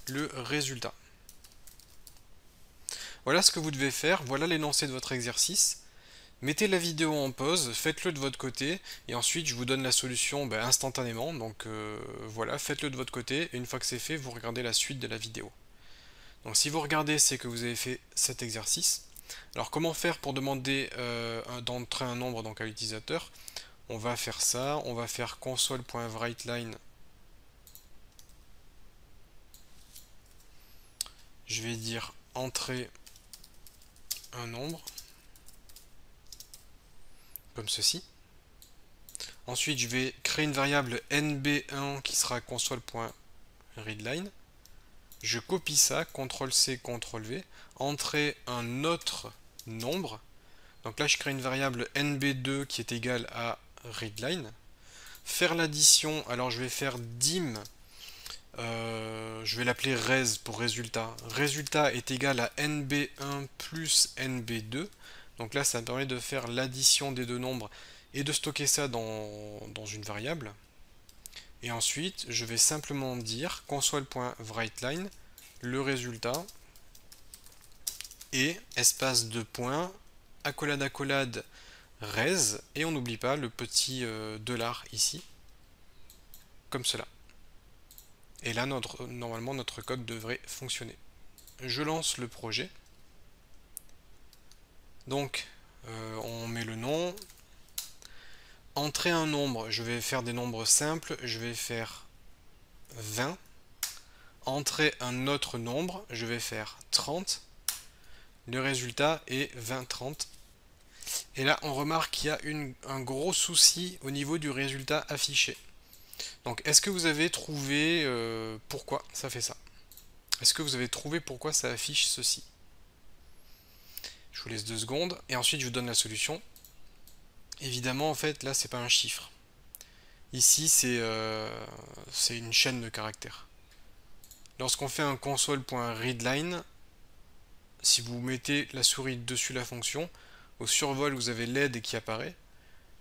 le résultat. Voilà ce que vous devez faire, voilà l'énoncé de votre exercice. Mettez la vidéo en pause, faites-le de votre côté, et ensuite je vous donne la solution instantanément. Donc voilà, faites-le de votre côté, et une fois que c'est fait, vous regardez la suite de la vidéo. Donc si vous regardez, c'est que vous avez fait cet exercice. Alors comment faire pour demander d'entrer un nombre donc à l'utilisateur? On va faire ça, on va faire console.writeLine. Je vais dire entrer un nombre, comme ceci. Ensuite, je vais créer une variable nb1 qui sera console.readline. Je copie ça, CTRL-C, CTRL-V, entrer un autre nombre. Donc là, je crée une variable nb2 qui est égale à readline. Faire l'addition, alors je vais faire dim, je vais l'appeler res pour résultat. Résultat est égal à nb1 plus nb2. Donc là, ça me permet de faire l'addition des deux nombres et de stocker ça dans une variable. Et ensuite, je vais simplement dire console.writeLine, le résultat, et espace de points, accolade, res, et on n'oublie pas le petit dollar ici, comme cela. Et là, normalement, notre code devrait fonctionner. Je lance le projet. Donc, on met le nom. Entrer un nombre, je vais faire des nombres simples, je vais faire 20. Entrer un autre nombre, je vais faire 30. Le résultat est 20, 30. Et là, on remarque qu'il y a un gros souci au niveau du résultat affiché. Donc, est-ce que vous avez trouvé pourquoi ça fait ça? Est-ce que vous avez trouvé pourquoi ça affiche ceci? Je vous laisse 2 secondes et ensuite je vous donne la solution. Évidemment, en fait, là, c'est pas un chiffre. Ici, c'est une chaîne de caractères. Lorsqu'on fait un console.readline, si vous mettez la souris dessus la fonction, au survol, vous avez l'aide qui apparaît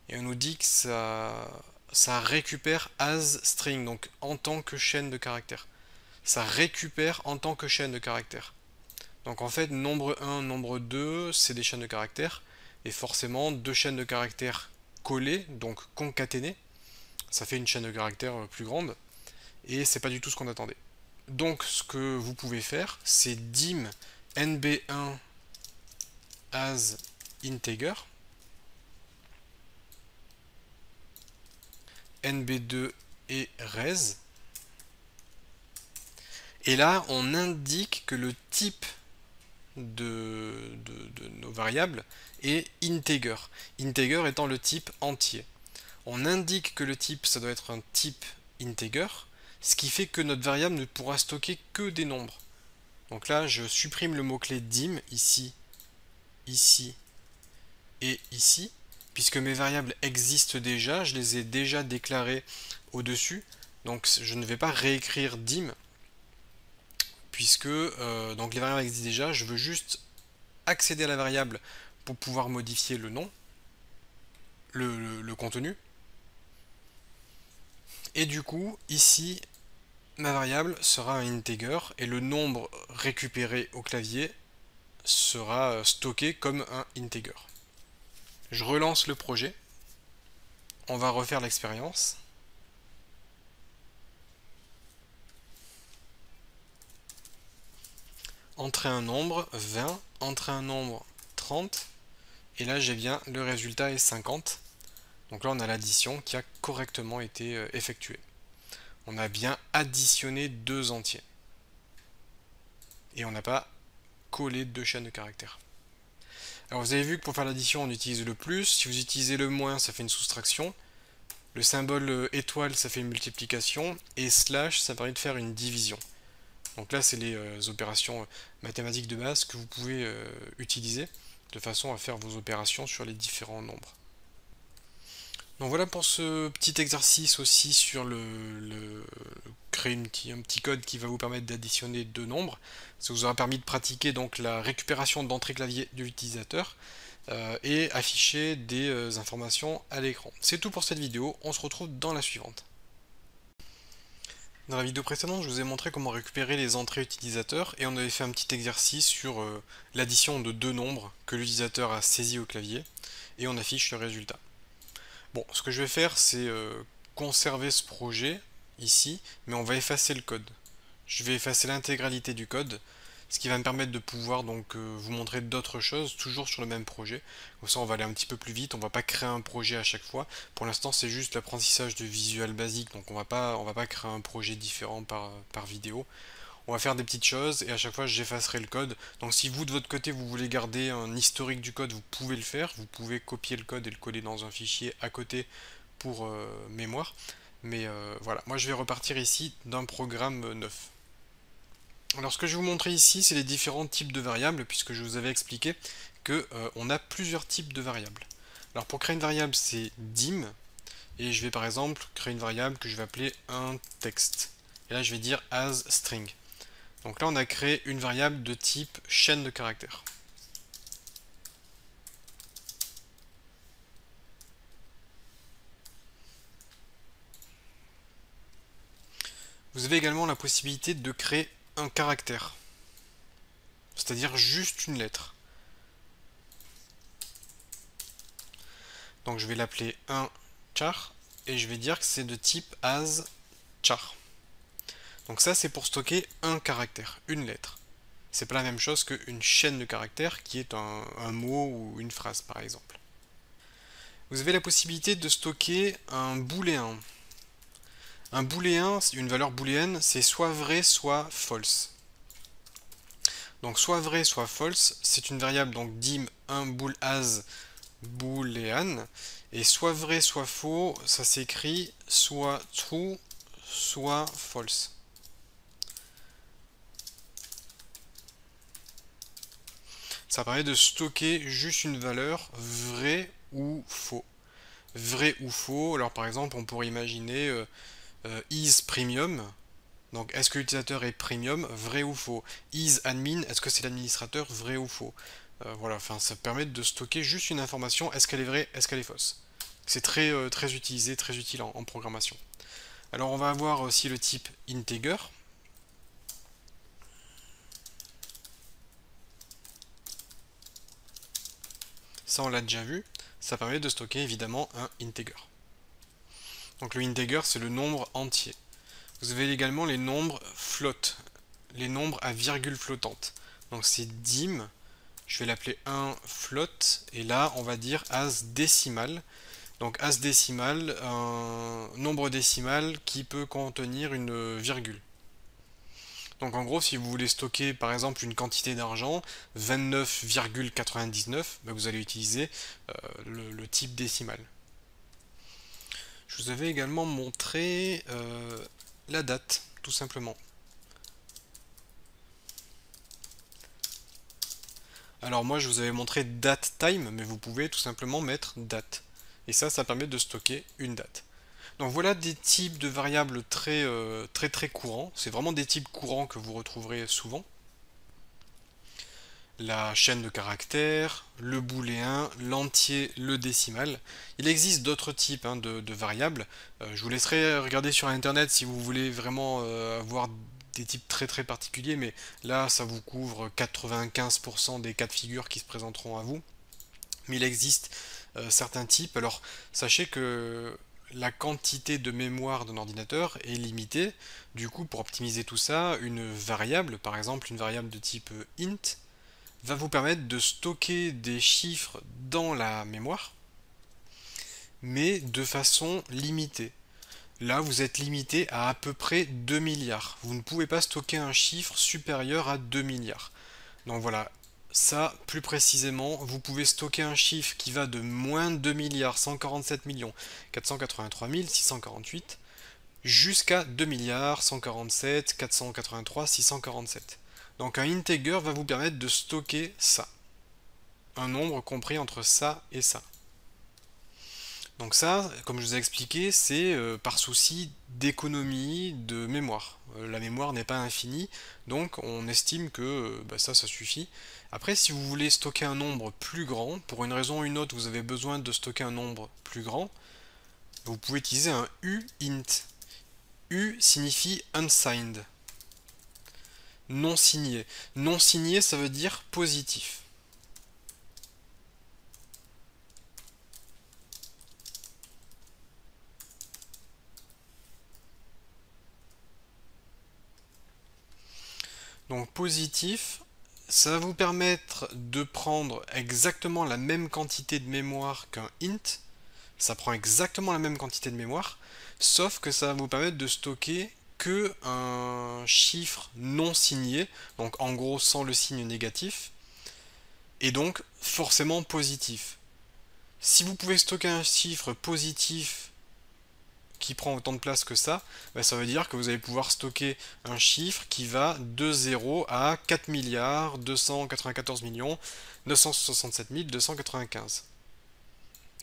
et on nous dit que ça récupère as string, donc en tant que chaîne de caractères. Ça récupère en tant que chaîne de caractères. Donc en fait, nombre 1, nombre 2, c'est des chaînes de caractères. Et forcément, deux chaînes de caractères collées, donc concaténées, ça fait une chaîne de caractères plus grande. Et c'est pas du tout ce qu'on attendait. Donc ce que vous pouvez faire, c'est dim nb1 as integer, nb2 et res. Et là, on indique que le type de nos variables est integer. Integer étant le type entier. On indique que le type, ça doit être un type integer, ce qui fait que notre variable ne pourra stocker que des nombres. Donc là, je supprime le mot-clé dim ici, ici et ici, puisque mes variables existent déjà, je les ai déjà déclarées au-dessus. Donc je ne vais pas réécrire dim, puisque donc les variables existent déjà, je veux juste accéder à la variable pour pouvoir modifier le nom, le contenu. Et du coup, ici, ma variable sera un integer et le nombre récupéré au clavier sera stocké comme un integer. Je relance le projet. On va refaire l'expérience. Entrer un nombre 20, entrer un nombre 30, et là j'ai bien le résultat est 50. Donc là on a l'addition qui a correctement été effectuée. On a bien additionné deux entiers. Et on n'a pas collé deux chaînes de caractères. Alors vous avez vu que pour faire l'addition on utilise le plus, si vous utilisez le moins ça fait une soustraction, le symbole étoile ça fait une multiplication, et slash ça permet de faire une division. Donc là c'est les opérations mathématiques de base que vous pouvez utiliser de façon à faire vos opérations sur les différents nombres. Donc voilà pour ce petit exercice aussi sur créer un petit code qui va vous permettre d'additionner deux nombres. Ça vous aura permis de pratiquer donc la récupération d'entrée clavier de l'utilisateur et afficher des informations à l'écran. C'est tout pour cette vidéo, on se retrouve dans la suivante. Dans la vidéo précédente, je vous ai montré comment récupérer les entrées utilisateurs et on avait fait un petit exercice sur l'addition de deux nombres que l'utilisateur a saisis au clavier et on affiche le résultat. Bon, ce que je vais faire, c'est conserver ce projet ici, mais on va effacer le code. Je vais effacer l'intégralité du code, ce qui va me permettre de pouvoir donc vous montrer d'autres choses, toujours sur le même projet. Comme ça, on va aller un petit peu plus vite, on va pas créer un projet à chaque fois. Pour l'instant, c'est juste l'apprentissage de Visual Basic, donc on va pas créer un projet différent par vidéo. On va faire des petites choses et à chaque fois j'effacerai le code. Donc si vous de votre côté vous voulez garder un historique du code, vous pouvez le faire. Vous pouvez copier le code et le coller dans un fichier à côté pour mémoire. Mais voilà, moi je vais repartir ici d'un programme neuf. Alors ce que je vais vous montrer ici, c'est les différents types de variables, puisque je vous avais expliqué que on a plusieurs types de variables. Alors pour créer une variable, c'est dim, et je vais par exemple créer une variable que je vais appeler un texte. Et là je vais dire as string. Donc là, on a créé une variable de type chaîne de caractères. Vous avez également la possibilité de créer un caractère, c'est-à-dire juste une lettre. Donc je vais l'appeler un char et je vais dire que c'est de type as char. Donc ça, c'est pour stocker un caractère, une lettre. C'est pas la même chose qu'une chaîne de caractères qui est un mot ou une phrase par exemple. Vous avez la possibilité de stocker un booléen. Un booléen, une valeur booléenne, c'est soit vrai, soit false. Donc soit vrai, soit false, c'est une variable donc dim un bool as boolean. Et soit vrai, soit faux, ça s'écrit soit true, soit false. Ça permet de stocker juste une valeur vrai ou faux. Vrai ou faux, alors par exemple on pourrait imaginer is premium. Donc est-ce que l'utilisateur est premium, vrai ou faux? Is admin, est-ce que c'est l'administrateur, vrai ou faux? Voilà, enfin ça permet de stocker juste une information, est-ce qu'elle est vraie, est-ce qu'elle est fausse? C'est très utilisé, très utile en programmation. Alors on va avoir aussi le type integer. Ça on l'a déjà vu, ça permet de stocker évidemment un integer. Donc le integer c'est le nombre entier. Vous avez également les nombres float, les nombres à virgule flottante. Donc c'est dim, je vais l'appeler 1 float, et là on va dire as décimal. Donc as décimal, un nombre décimal qui peut contenir une virgule. Donc en gros, si vous voulez stocker par exemple une quantité d'argent, 29,99, ben vous allez utiliser le type décimal. Je vous avais également montré la date, tout simplement. Alors moi je vous avais montré date time, mais vous pouvez tout simplement mettre date. Et ça permet de stocker une date. Donc voilà des types de variables très courants. C'est vraiment des types courants que vous retrouverez souvent. La chaîne de caractères, le booléen, l'entier, le décimal. Il existe d'autres types de variables. Je vous laisserai regarder sur internet si vous voulez vraiment avoir des types très particuliers, mais là ça vous couvre 95% des cas de figure qui se présenteront à vous. Mais il existe certains types. Alors sachez que la quantité de mémoire d'un ordinateur est limitée. Du coup, pour optimiser tout ça, une variable, par exemple une variable de type int, va vous permettre de stocker des chiffres dans la mémoire, mais de façon limitée. Là, vous êtes limité à peu près 2 milliards. Vous ne pouvez pas stocker un chiffre supérieur à 2 milliards. Donc voilà, ça, plus précisément, vous pouvez stocker un chiffre qui va de moins 2 447 483 648 jusqu'à 2 447 483 647. Donc un integer va vous permettre de stocker ça. Un nombre compris entre ça et ça. Donc ça, comme je vous ai expliqué, c'est par souci d'économie de mémoire. La mémoire n'est pas infinie, donc on estime que ça suffit. Après, si vous voulez stocker un nombre plus grand, pour une raison ou une autre, vous avez besoin de stocker un nombre plus grand, vous pouvez utiliser un uint. U signifie unsigned, non signé. Non signé, ça veut dire positif. Donc positif, ça va vous permettre de prendre exactement la même quantité de mémoire qu'un int. Ça prend exactement la même quantité de mémoire, sauf que ça va vous permettre de stocker que un chiffre non signé, donc en gros sans le signe négatif, et donc forcément positif. Si vous pouvez stocker un chiffre positif qui prend autant de place que ça, ça veut dire que vous allez pouvoir stocker un chiffre qui va de 0 à 4 milliards 294 millions 967 295.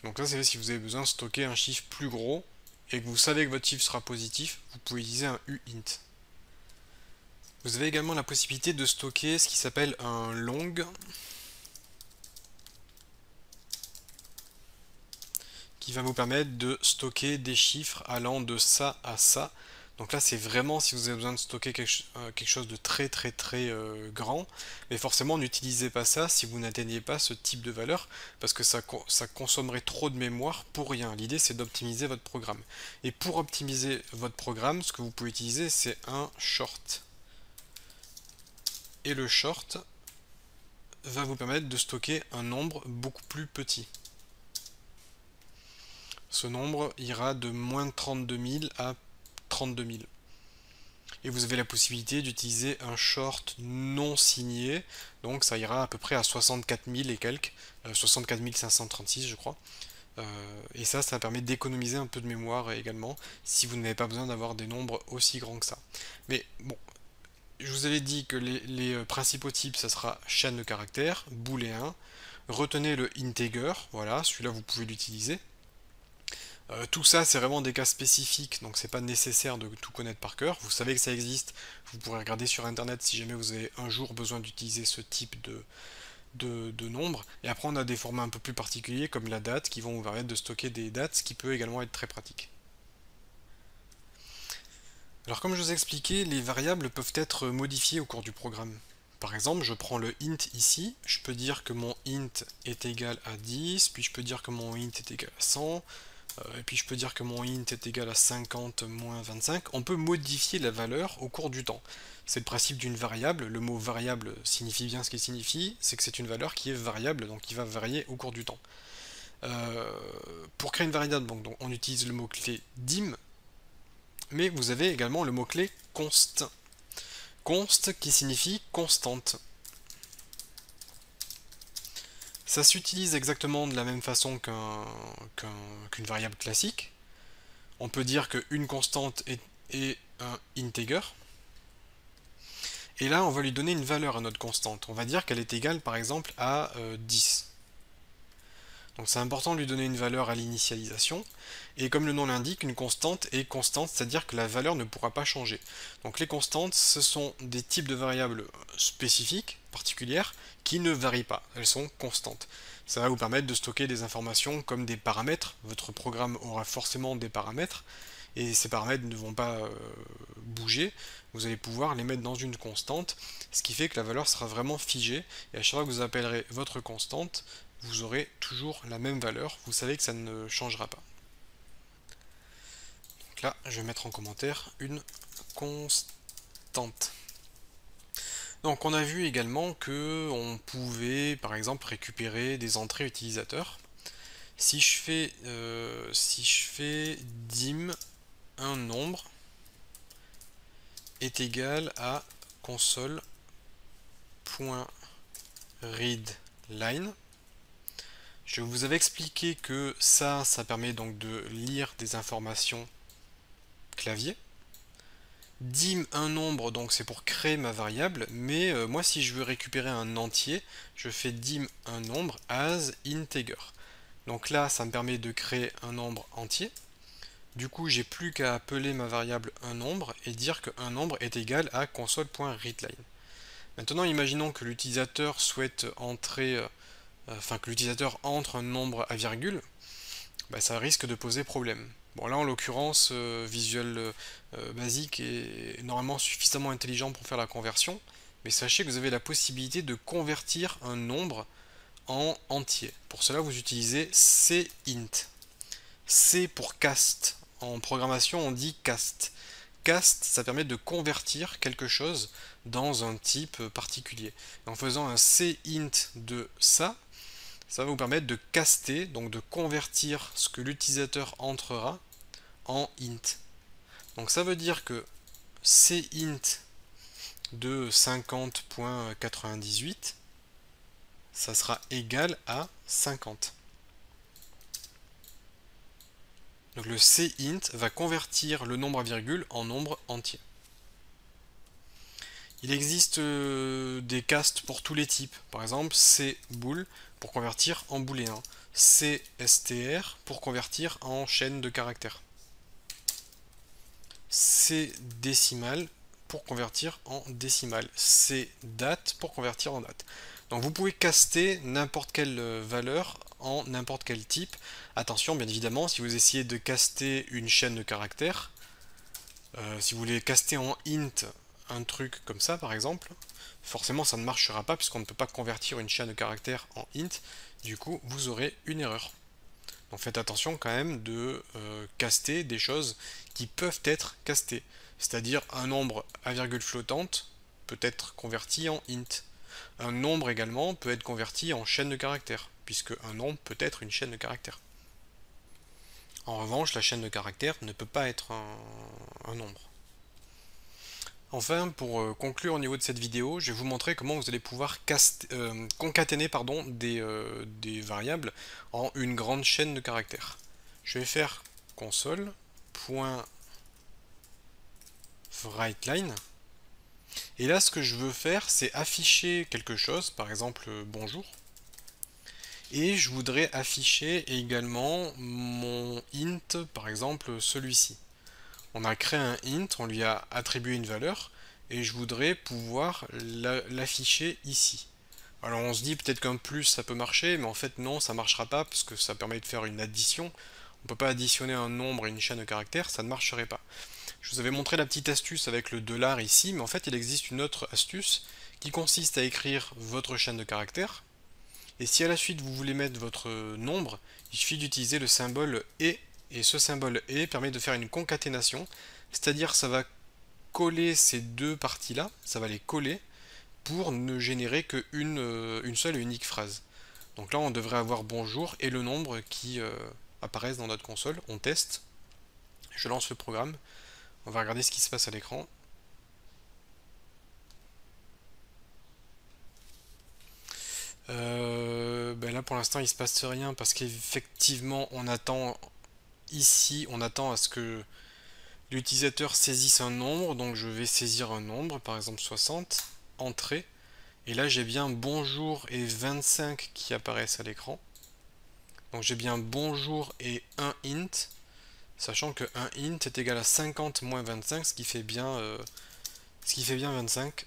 Donc ça c'est si vous avez besoin de stocker un chiffre plus gros et que vous savez que votre chiffre sera positif, vous pouvez utiliser un uint. Vous avez également la possibilité de stocker ce qui s'appelle un long, qui va vous permettre de stocker des chiffres allant de ça à ça. Donc là, c'est vraiment si vous avez besoin de stocker quelque chose de très grand. Mais forcément, n'utilisez pas ça si vous n'atteignez pas ce type de valeur, parce que ça consommerait trop de mémoire pour rien. L'idée, c'est d'optimiser votre programme. Et pour optimiser votre programme, ce que vous pouvez utiliser, c'est un short. Et le short va vous permettre de stocker un nombre beaucoup plus petit. Ce nombre ira de moins 32 000 à 32 000. Et vous avez la possibilité d'utiliser un short non signé, donc ça ira à peu près à 64 000 et quelques, 64 536 je crois. Et ça permet d'économiser un peu de mémoire également, si vous n'avez pas besoin d'avoir des nombres aussi grands que ça. Mais bon, je vous avais dit que les principaux types, ça sera chaîne de caractères, booléen, retenez le integer, voilà, celui-là vous pouvez l'utiliser. Tout ça, c'est vraiment des cas spécifiques, donc c'est pas nécessaire de tout connaître par cœur. Vous savez que ça existe, vous pourrez regarder sur internet si jamais vous avez un jour besoin d'utiliser ce type de nombre. Et après, on a des formats un peu plus particuliers comme la date qui vont vous permettre de stocker des dates, ce qui peut également être très pratique. Alors, comme je vous ai expliqué, les variables peuvent être modifiées au cours du programme. Par exemple, je prends le int ici, je peux dire que mon int est égal à 10, puis je peux dire que mon int est égal à 100, et puis je peux dire que mon int est égal à 50 moins 25. On peut modifier la valeur au cours du temps. C'est le principe d'une variable. Le mot variable signifie bien ce qu'il signifie, c'est que c'est une valeur qui est variable, donc qui va varier au cours du temps. Pour créer une variable, donc, on utilise le mot-clé dim, mais vous avez également le mot-clé const. Const qui signifie constante. Ça s'utilise exactement de la même façon qu'une variable classique. On peut dire qu'une constante est un integer. Et là, on va lui donner une valeur à notre constante. On va dire qu'elle est égale, par exemple, à 10. Donc c'est important de lui donner une valeur à l'initialisation. Et comme le nom l'indique, une constante est constante, c'est-à-dire que la valeur ne pourra pas changer. Donc les constantes, ce sont des types de variables spécifiques, particulières, qui ne varient pas. Elles sont constantes. Ça va vous permettre de stocker des informations comme des paramètres. Votre programme aura forcément des paramètres. Et ces paramètres ne vont pas bouger. Vous allez pouvoir les mettre dans une constante, ce qui fait que la valeur sera vraiment figée. Et à chaque fois que vous appellerez votre constante, vous aurez toujours la même valeur, vous savez que ça ne changera pas. Donc là, je vais mettre en commentaire une constante. Donc on a vu également que on pouvait par exemple récupérer des entrées utilisateurs. Si je fais dim un nombre est égal à console.log readLine. Je vous avais expliqué que ça permet donc de lire des informations clavier. Dim un nombre, donc c'est pour créer ma variable, mais moi si je veux récupérer un entier, je fais dim un nombre as integer. Donc là, ça me permet de créer un nombre entier. Du coup, j'ai plus qu'à appeler ma variable un nombre et dire qu'un nombre est égal à console.readline. Maintenant, imaginons que l'utilisateur souhaite entrer, que l'utilisateur entre un nombre à virgule, bah, ça risque de poser problème. Bon, là en l'occurrence, Visual Basic est normalement suffisamment intelligent pour faire la conversion, mais sachez que vous avez la possibilité de convertir un nombre en entier. Pour cela, vous utilisez cint. C pour cast. En programmation, on dit cast. Cast, ça permet de convertir quelque chose dans un type particulier. En faisant un cint de ça va vous permettre de caster, donc de convertir ce que l'utilisateur entrera en int. Donc ça veut dire que cint de 50.98, ça sera égal à 50. Donc le cint va convertir le nombre à virgule en nombre entier. Il existe des castes pour tous les types. Par exemple, cbool pour convertir en booléen. cstr pour convertir en chaîne de caractères. cdécimal pour convertir en décimal. cdate pour convertir en date. Donc vous pouvez caster n'importe quelle valeur en n'importe quel type. Attention, bien évidemment, si vous essayez de caster une chaîne de caractères, si vous voulez caster en int un truc comme ça par exemple, forcément ça ne marchera pas puisqu'on ne peut pas convertir une chaîne de caractères en int, du coup vous aurez une erreur. Donc faites attention quand même de caster des choses qui peuvent être castées, c'est-à-dire un nombre à virgule flottante peut être converti en int. Un nombre également peut être converti en chaîne de caractères, puisque un nombre peut être une chaîne de caractères. En revanche, la chaîne de caractères ne peut pas être un nombre. Enfin, pour conclure au niveau de cette vidéo, je vais vous montrer comment vous allez pouvoir concaténer des variables en une grande chaîne de caractères. Je vais faire console.writeLine. Et là, ce que je veux faire, c'est afficher quelque chose, par exemple bonjour. Et je voudrais afficher également mon int, par exemple celui-ci. On a créé un int, on lui a attribué une valeur, et je voudrais pouvoir l'afficher ici. Alors on se dit peut-être qu'un plus ça peut marcher, mais en fait non, ça ne marchera pas, parce que ça permet de faire une addition. On ne peut pas additionner un nombre et une chaîne de caractères, ça ne marcherait pas. Je vous avais montré la petite astuce avec le $ ici, mais en fait il existe une autre astuce qui consiste à écrire votre chaîne de caractères, et si à la suite vous voulez mettre votre nombre, il suffit d'utiliser le symbole et ce symbole et permet de faire une concaténation, c'est-à-dire ça va coller ces deux parties-là, ça va les coller pour ne générer qu'une seule et unique phrase. Donc là on devrait avoir bonjour et le nombre qui apparaissent dans notre console. On teste, je lance le programme, on va regarder ce qui se passe à l'écran. Ben là pour l'instant il se passe rien parce qu'effectivement on attend ici, on attend à ce que l'utilisateur saisisse un nombre, donc je vais saisir un nombre, par exemple 60, entrée, et là j'ai bien bonjour et 25 qui apparaissent à l'écran. Donc j'ai bien bonjour et un int, sachant que un int est égal à 50 moins 25, ce qui fait bien 25.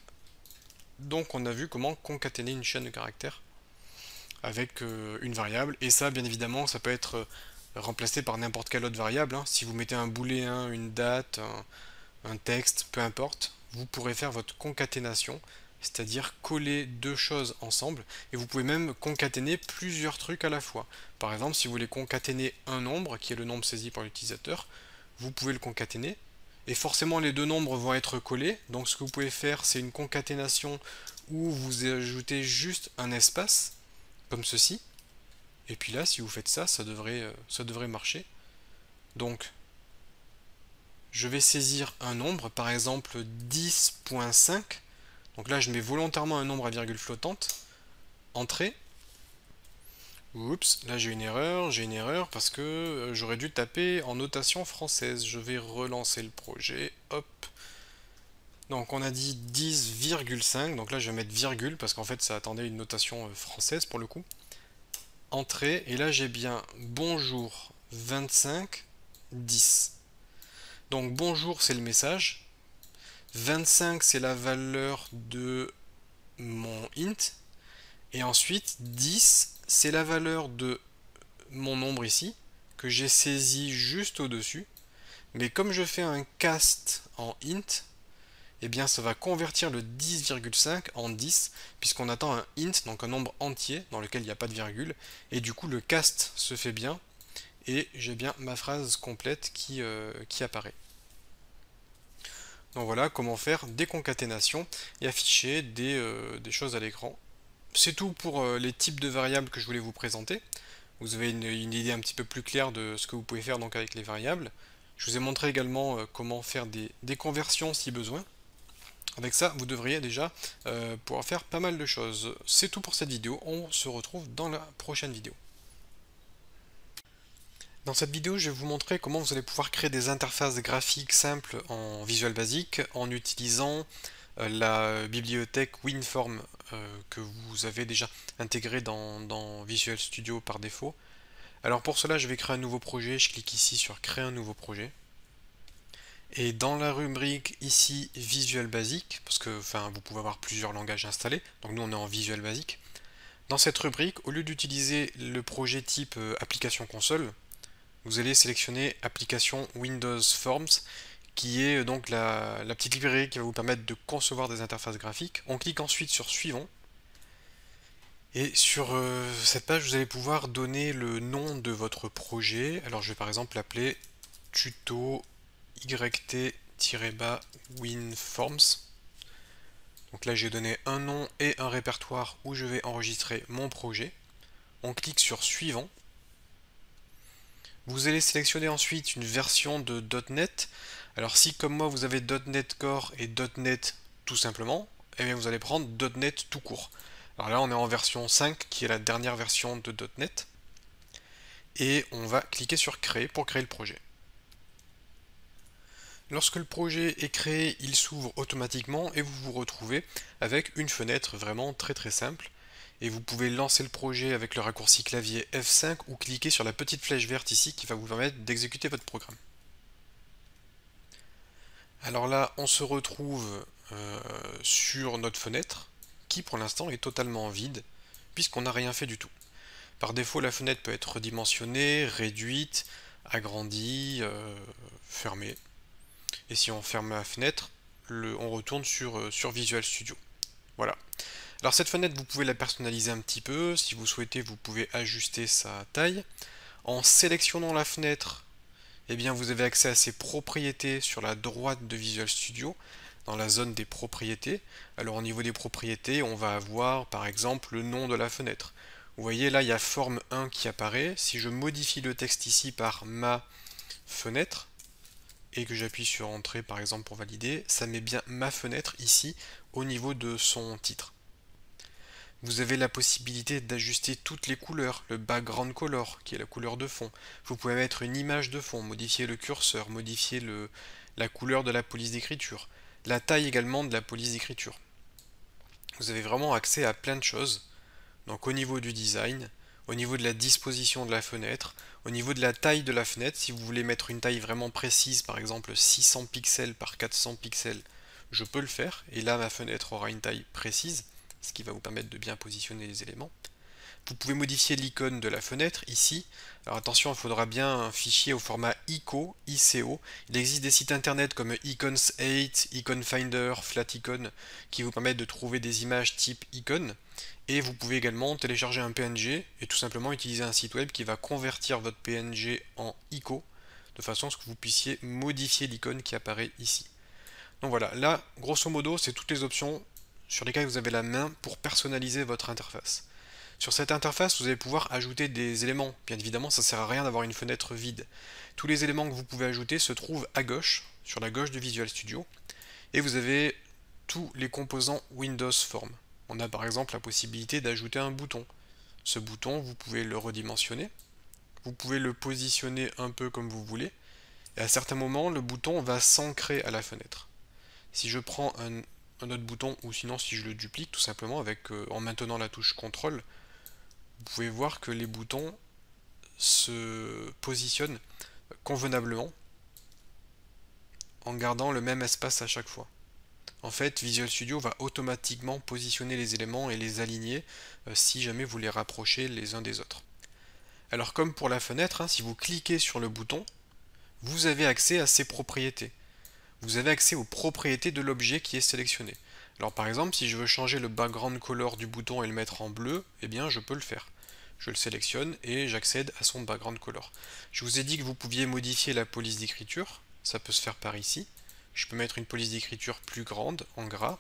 Donc on a vu comment concaténer une chaîne de caractères avec une variable, et ça bien évidemment ça peut être remplacé par n'importe quelle autre variable, hein. Si vous mettez un booléen, une date, un texte, peu importe, vous pourrez faire votre concaténation, c'est-à-dire coller deux choses ensemble, et vous pouvez même concaténer plusieurs trucs à la fois. Par exemple, si vous voulez concaténer un nombre, qui est le nombre saisi par l'utilisateur, vous pouvez le concaténer, et forcément les deux nombres vont être collés, donc ce que vous pouvez faire c'est une concaténation où vous ajoutez juste un espace, comme ceci, et puis là si vous faites ça, ça devrait marcher. Donc je vais saisir un nombre, par exemple 10.5, donc là je mets volontairement un nombre à virgule flottante, entrée. Oups, là j'ai une erreur parce que j'aurais dû taper en notation française. Je vais relancer le projet, hop. Donc on a dit 10,5, donc là je vais mettre virgule parce qu'en fait ça attendait une notation française pour le coup. Entrée, et là j'ai bien bonjour 25 10. Donc bonjour c'est le message, 25 c'est la valeur de mon int, et ensuite 10 c'est la valeur de mon nombre ici, que j'ai saisi juste au-dessus. Mais comme je fais un cast en int, eh bien ça va convertir le 10,5 en 10, puisqu'on attend un int, donc un nombre entier dans lequel il n'y a pas de virgule, et du coup le cast se fait bien, et j'ai bien ma phrase complète qui apparaît. Donc voilà comment faire des concaténations et afficher des choses à l'écran. C'est tout pour les types de variables que je voulais vous présenter. Vous avez une idée un petit peu plus claire de ce que vous pouvez faire donc avec les variables. Je vous ai montré également comment faire des conversions si besoin. Avec ça, vous devriez déjà pouvoir faire pas mal de choses. C'est tout pour cette vidéo, on se retrouve dans la prochaine vidéo. Dans cette vidéo, je vais vous montrer comment vous allez pouvoir créer des interfaces graphiques simples en Visual Basic en utilisant la bibliothèque WinForm que vous avez déjà intégrée dans Visual Studio par défaut. Alors pour cela, je vais créer un nouveau projet, je clique ici sur créer un nouveau projet. Et dans la rubrique ici Visual Basic, parce que vous pouvez avoir plusieurs langages installés, donc nous on est en Visual Basic. Dans cette rubrique, au lieu d'utiliser le projet type application console, vous allez sélectionner application Windows Forms, qui est donc la petite librairie qui va vous permettre de concevoir des interfaces graphiques. On clique ensuite sur suivant. Et sur cette page, vous allez pouvoir donner le nom de votre projet. Alors je vais par exemple l'appeler tuto yt-winforms. Donc là j'ai donné un nom et un répertoire où je vais enregistrer mon projet. On clique sur suivant. Vous allez sélectionner ensuite une version de .NET. Alors si comme moi vous avez .NET Core et .NET tout simplement, eh bien vous allez prendre .NET tout court. Alors là on est en version 5 qui est la dernière version de .NET. Et on va cliquer sur créer pour créer le projet. Lorsque le projet est créé, il s'ouvre automatiquement et vous vous retrouvez avec une fenêtre vraiment très simple. Et vous pouvez lancer le projet avec le raccourci clavier F5 ou cliquer sur la petite flèche verte ici qui va vous permettre d'exécuter votre programme. Alors là, on se retrouve sur notre fenêtre qui pour l'instant est totalement vide puisqu'on n'a rien fait du tout. Par défaut, la fenêtre peut être redimensionnée, réduite, agrandie, fermée. Et si on ferme la fenêtre, on retourne sur Visual Studio. Voilà. Alors cette fenêtre, vous pouvez la personnaliser un petit peu. Si vous souhaitez, vous pouvez ajuster sa taille. En sélectionnant la fenêtre, eh bien, vous avez accès à ses propriétés sur la droite de Visual Studio, dans la zone des propriétés. Alors au niveau des propriétés, on va avoir par exemple le nom de la fenêtre. Vous voyez là, il y a forme 1 qui apparaît. Si je modifie le texte ici par ma fenêtre, et que j'appuie sur entrée par exemple pour valider, ça met bien ma fenêtre ici au niveau de son titre. Vous avez la possibilité d'ajuster toutes les couleurs, le background color qui est la couleur de fond. Vous pouvez mettre une image de fond, modifier le curseur, modifier la couleur de la police d'écriture, la taille également de la police d'écriture. Vous avez vraiment accès à plein de choses. Donc au niveau du design, au niveau de la disposition de la fenêtre, au niveau de la taille de la fenêtre, si vous voulez mettre une taille vraiment précise, par exemple 600 pixels par 400 pixels, je peux le faire, et là ma fenêtre aura une taille précise, ce qui va vous permettre de bien positionner les éléments. Vous pouvez modifier l'icône de la fenêtre ici. Alors attention, il faudra bien un fichier au format ICO, ICO. Il existe des sites internet comme Icons8, Icon Finder, Flaticon qui vous permettent de trouver des images type icône. Et vous pouvez également télécharger un PNG et tout simplement utiliser un site web qui va convertir votre PNG en ICO de façon à ce que vous puissiez modifier l'icône qui apparaît ici. Donc voilà, là, grosso modo, c'est toutes les options sur lesquelles vous avez la main pour personnaliser votre interface. Sur cette interface, vous allez pouvoir ajouter des éléments. Bien évidemment, ça ne sert à rien d'avoir une fenêtre vide. Tous les éléments que vous pouvez ajouter se trouvent à gauche, sur la gauche de Visual Studio, et vous avez tous les composants Windows Form. On a par exemple la possibilité d'ajouter un bouton. Ce bouton, vous pouvez le redimensionner, vous pouvez le positionner un peu comme vous voulez, et à certains moments, le bouton va s'ancrer à la fenêtre. Si je prends un autre bouton, ou sinon si je le duplique tout simplement en maintenant la touche CTRL, vous pouvez voir que les boutons se positionnent convenablement en gardant le même espace à chaque fois. En fait, Visual Studio va automatiquement positionner les éléments et les aligner si jamais vous les rapprochez les uns des autres. Alors comme pour la fenêtre, si vous cliquez sur le bouton, vous avez accès à ses propriétés. Vous avez accès aux propriétés de l'objet qui est sélectionné. Alors par exemple, si je veux changer le background color du bouton et le mettre en bleu, eh bien je peux le faire. Je le sélectionne et j'accède à son background color. Je vous ai dit que vous pouviez modifier la police d'écriture, ça peut se faire par ici. Je peux mettre une police d'écriture plus grande, en gras,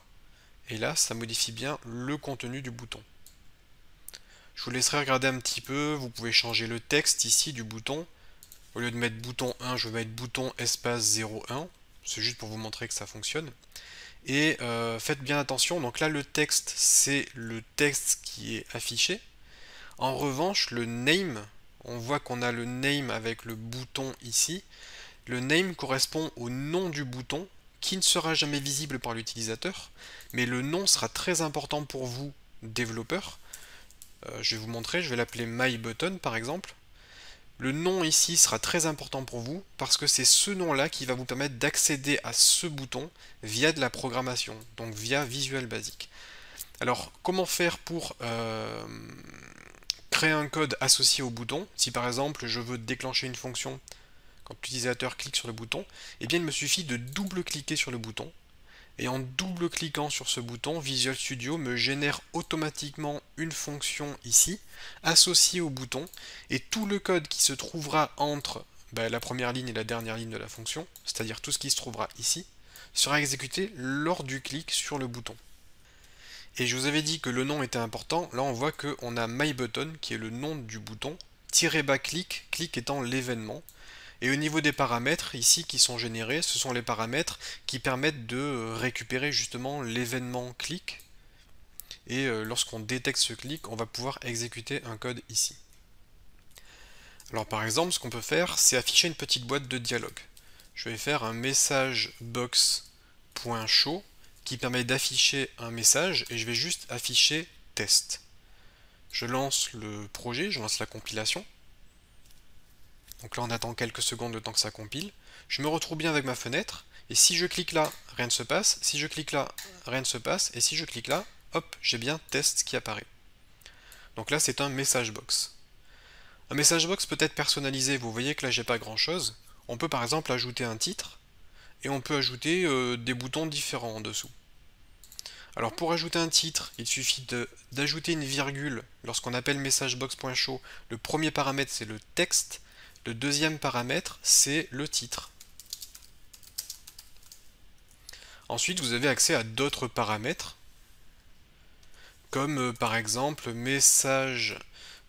et là ça modifie bien le contenu du bouton. Je vous laisserai regarder un petit peu, vous pouvez changer le texte ici du bouton. Au lieu de mettre bouton 1, je vais mettre bouton espace 01. C'est juste pour vous montrer que ça fonctionne. Et faites bien attention, donc là le texte, c'est le texte qui est affiché. En revanche, le name, on voit qu'on a le name avec le bouton ici. Le name correspond au nom du bouton, qui ne sera jamais visible par l'utilisateur, mais le nom sera très important pour vous, développeur. Je vais vous montrer, je vais l'appeler MyButton par exemple. Le nom ici sera très important pour vous parce que c'est ce nom-là qui va vous permettre d'accéder à ce bouton via de la programmation, donc via Visual Basic. Alors, comment faire pour créer un code associé au bouton? Si par exemple je veux déclencher une fonction quand l'utilisateur clique sur le bouton, eh bien il me suffit de double-cliquer sur le bouton. Et en double-cliquant sur ce bouton, Visual Studio me génère automatiquement une fonction ici, associée au bouton, et tout le code qui se trouvera entre la première ligne et la dernière ligne de la fonction, c'est-à-dire tout ce qui se trouvera ici, sera exécuté lors du clic sur le bouton. Et je vous avais dit que le nom était important, là on voit qu'on a MyButton, qui est le nom du bouton, --click, click étant l'événement. Et au niveau des paramètres, ici, qui sont générés, ce sont les paramètres qui permettent de récupérer justement l'événement clic. Et lorsqu'on détecte ce clic, on va pouvoir exécuter un code ici. Alors par exemple, ce qu'on peut faire, c'est afficher une petite boîte de dialogue. Je vais faire un message box.show qui permet d'afficher un message et je vais juste afficher test. Je lance le projet, je lance la compilation. Donc là on attend quelques secondes le temps que ça compile. Je me retrouve bien avec ma fenêtre, et si je clique là, rien ne se passe, si je clique là, rien ne se passe, et si je clique là, hop, j'ai bien test qui apparaît. Donc là c'est un message box. Un message box peut être personnalisé, vous voyez que là j'ai pas grand chose. On peut par exemple ajouter un titre, et on peut ajouter des boutons différents en dessous. Alors pour ajouter un titre, il suffit d'ajouter une virgule lorsqu'on appelle messagebox.show. Le premier paramètre c'est le texte. Le deuxième paramètre, c'est le titre. Ensuite, vous avez accès à d'autres paramètres, comme par exemple message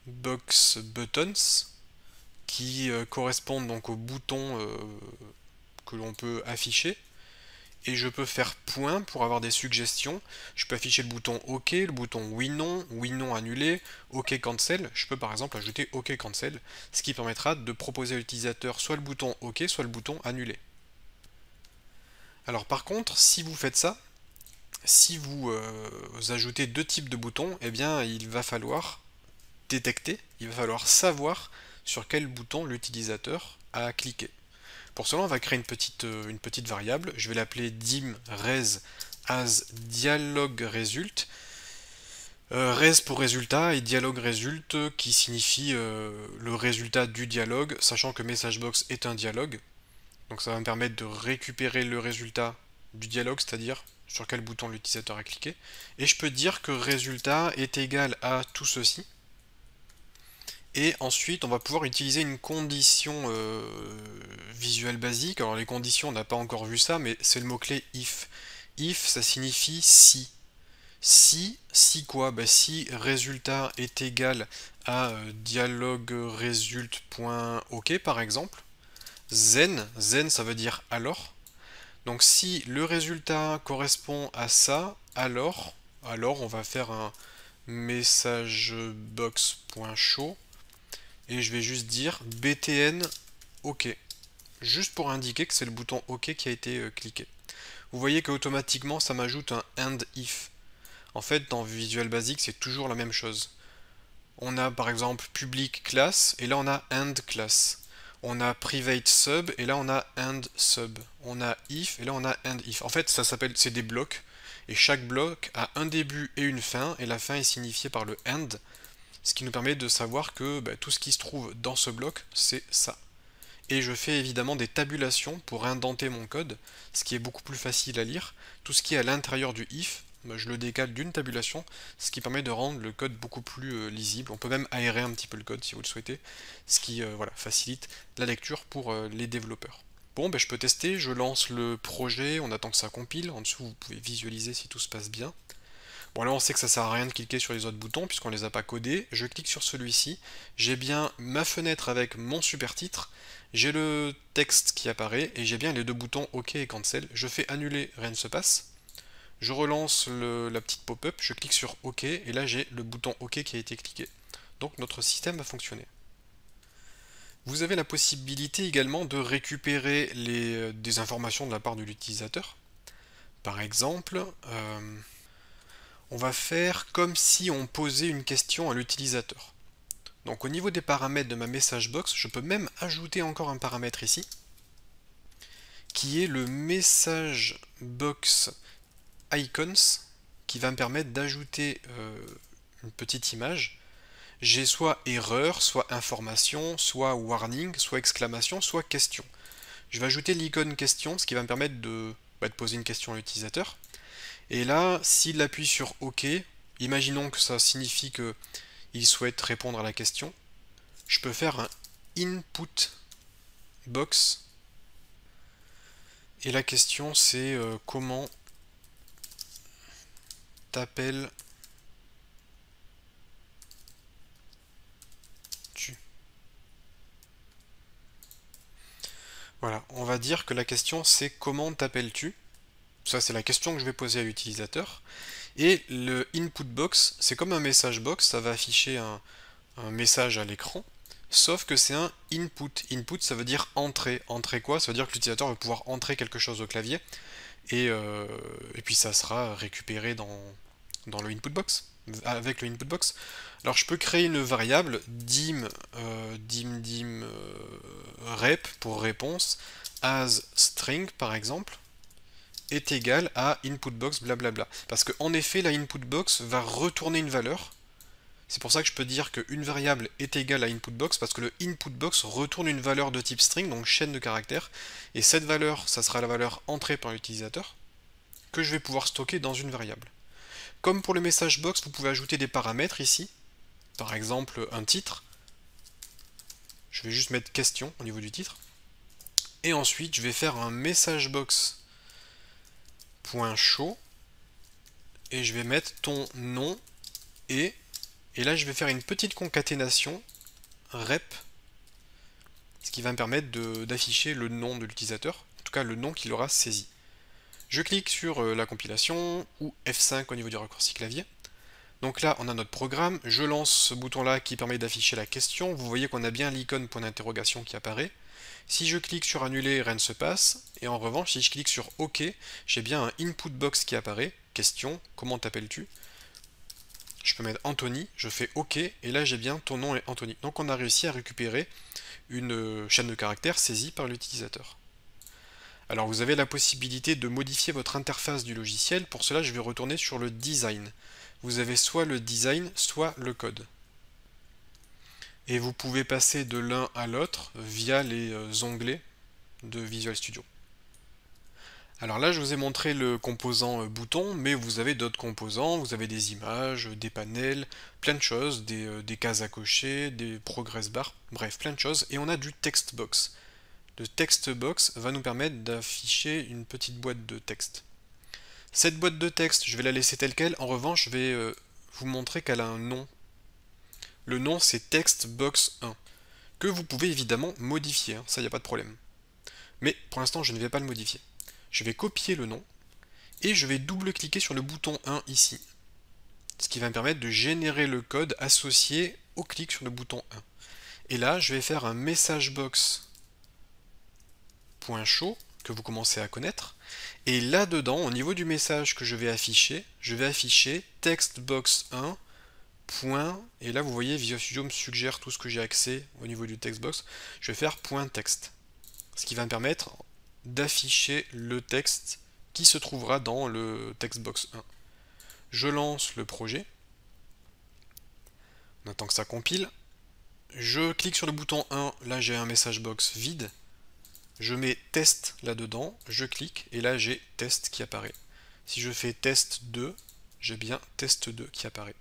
box buttons, qui correspondent donc aux boutons que l'on peut afficher. Et je peux faire point pour avoir des suggestions. Je peux afficher le bouton OK, le bouton oui non annulé, OK cancel. Je peux par exemple ajouter OK cancel, ce qui permettra de proposer à l'utilisateur soit le bouton OK, soit le bouton annulé. Alors par contre, si vous faites ça, si vous ajoutez deux types de boutons, eh bien il va falloir détecter, il va falloir savoir sur quel bouton l'utilisateur a cliqué. Pour cela, on va créer une petite variable. Je vais l'appeler dim_res as dialogResult. Res pour résultat et dialogue result qui signifie le résultat du dialogue, sachant que MessageBox est un dialogue. Donc ça va me permettre de récupérer le résultat du dialogue, c'est-à-dire sur quel bouton l'utilisateur a cliqué. Et je peux dire que résultat est égal à tout ceci. Et ensuite, on va pouvoir utiliser une condition visuelle basique. Alors les conditions, on n'a pas encore vu ça, mais c'est le mot-clé if. If, ça signifie si. Si quoi? Si résultat est égal à dialogue_result.ok par exemple. Then ça veut dire alors. Donc si le résultat correspond à ça, alors Alors on va faire un messagebox.show et je vais juste dire btn OK, juste pour indiquer que c'est le bouton OK qui a été cliqué. Vous voyez qu'automatiquement ça m'ajoute un end if. En fait, dans Visual Basic, c'est toujours la même chose. On a par exemple public class et là on a end class. On a private sub et là on a end sub. On a if et là on a end if. En fait, ça s'appelle, c'est des blocs et chaque bloc a un début et une fin et la fin est signifiée par le end, ce qui nous permet de savoir que tout ce qui se trouve dans ce bloc, c'est ça. Et je fais évidemment des tabulations pour indenter mon code, ce qui est beaucoup plus facile à lire. Tout ce qui est à l'intérieur du if, je le décale d'une tabulation, ce qui permet de rendre le code beaucoup plus lisible. On peut même aérer un petit peu le code si vous le souhaitez, ce qui voilà, facilite la lecture pour les développeurs. Bon, je peux tester, je lance le projet, on attend que ça compile. En dessous, vous pouvez visualiser si tout se passe bien. Bon, là on sait que ça sert à rien de cliquer sur les autres boutons puisqu'on les a pas codés. Je clique sur celui-ci, j'ai bien ma fenêtre avec mon super titre, j'ai le texte qui apparaît et j'ai bien les deux boutons OK et Cancel. Je fais annuler, rien ne se passe. Je relance la petite pop-up, je clique sur OK et là j'ai le bouton OK qui a été cliqué. Donc notre système va fonctionner. Vous avez la possibilité également de récupérer des informations de la part de l'utilisateur. Par exemple, on va faire comme si on posait une question à l'utilisateur. Donc au niveau des paramètres de ma message box, je peux même ajouter encore un paramètre ici, qui est le message box icons, qui va me permettre d'ajouter une petite image. J'ai soit erreur, soit information, soit warning, soit exclamation, soit question. Je vais ajouter l'icône question, ce qui va me permettre de poser une question à l'utilisateur. Et là, s'il appuie sur OK, imaginons que ça signifie qu'il souhaite répondre à la question, je peux faire un input box. Et la question c'est comment t'appelles-tu? Voilà, on va dire que la question c'est comment t'appelles-tu? Ça c'est la question que je vais poser à l'utilisateur. Et le input box, c'est comme un message box, ça va afficher un message à l'écran, sauf que c'est un input. Input, ça veut dire entrer. Entrer quoi? Ça veut dire que l'utilisateur va pouvoir entrer quelque chose au clavier, et puis ça sera récupéré dans le input box, avec le input box. Alors je peux créer une variable dim rep pour réponse as string par exemple est égal à inputbox blablabla. Parce qu'en effet, la inputbox va retourner une valeur. C'est pour ça que je peux dire qu'une variable est égale à inputbox, parce que le inputbox retourne une valeur de type string, donc chaîne de caractères. Et cette valeur, ça sera la valeur entrée par l'utilisateur, que je vais pouvoir stocker dans une variable. Comme pour le message box, vous pouvez ajouter des paramètres ici. Par exemple, un titre. Je vais juste mettre question au niveau du titre. Et ensuite, je vais faire un message box .show et je vais mettre ton nom et là je vais faire une petite concaténation rep, ce qui va me permettre d'afficher le nom de l'utilisateur, en tout cas le nom qu'il aura saisi. Je clique sur la compilation ou F5 au niveau du raccourci clavier. Donc là on a notre programme, je lance ce bouton là qui permet d'afficher la question. Vous voyez qu'on a bien l'icône point d'interrogation qui apparaît. Si je clique sur annuler, rien ne se passe. Et en revanche, si je clique sur OK, j'ai bien un input box qui apparaît. Question, comment t'appelles-tu? Je peux mettre Anthony, je fais OK, et là j'ai bien ton nom est Anthony. Donc on a réussi à récupérer une chaîne de caractères saisie par l'utilisateur. Alors vous avez la possibilité de modifier votre interface du logiciel. Pour cela, je vais retourner sur le design. Vous avez soit le design, soit le code. Et vous pouvez passer de l'un à l'autre via les onglets de Visual Studio. Alors là, je vous ai montré le composant bouton, mais vous avez d'autres composants, vous avez des images, des panels, plein de choses, des cases à cocher, des progress bars, bref, plein de choses. Et on a du text box. Le text box va nous permettre d'afficher une petite boîte de texte. Cette boîte de texte, je vais la laisser telle quelle. En revanche, je vais vous montrer qu'elle a un nom. Le nom, c'est textbox1, que vous pouvez évidemment modifier, hein, ça, il n'y a pas de problème. Mais pour l'instant, je ne vais pas le modifier. Je vais copier le nom, et je vais double-cliquer sur le bouton 1 ici. ce qui va me permettre de générer le code associé au clic sur le bouton 1. Et là, je vais faire un messagebox.show que vous commencez à connaître. Et là-dedans, au niveau du message que je vais afficher textbox1. Et là, vous voyez, Visual Studio me suggère tout ce que j'ai accès au niveau du textbox. Je vais faire .text, ce qui va me permettre d'afficher le texte qui se trouvera dans le textbox 1. Je lance le projet. On attend que ça compile. Je clique sur le bouton 1, là j'ai un message box vide. Je mets test là-dedans, je clique, et là j'ai test qui apparaît. Si je fais test 2, j'ai bien test 2 qui apparaît.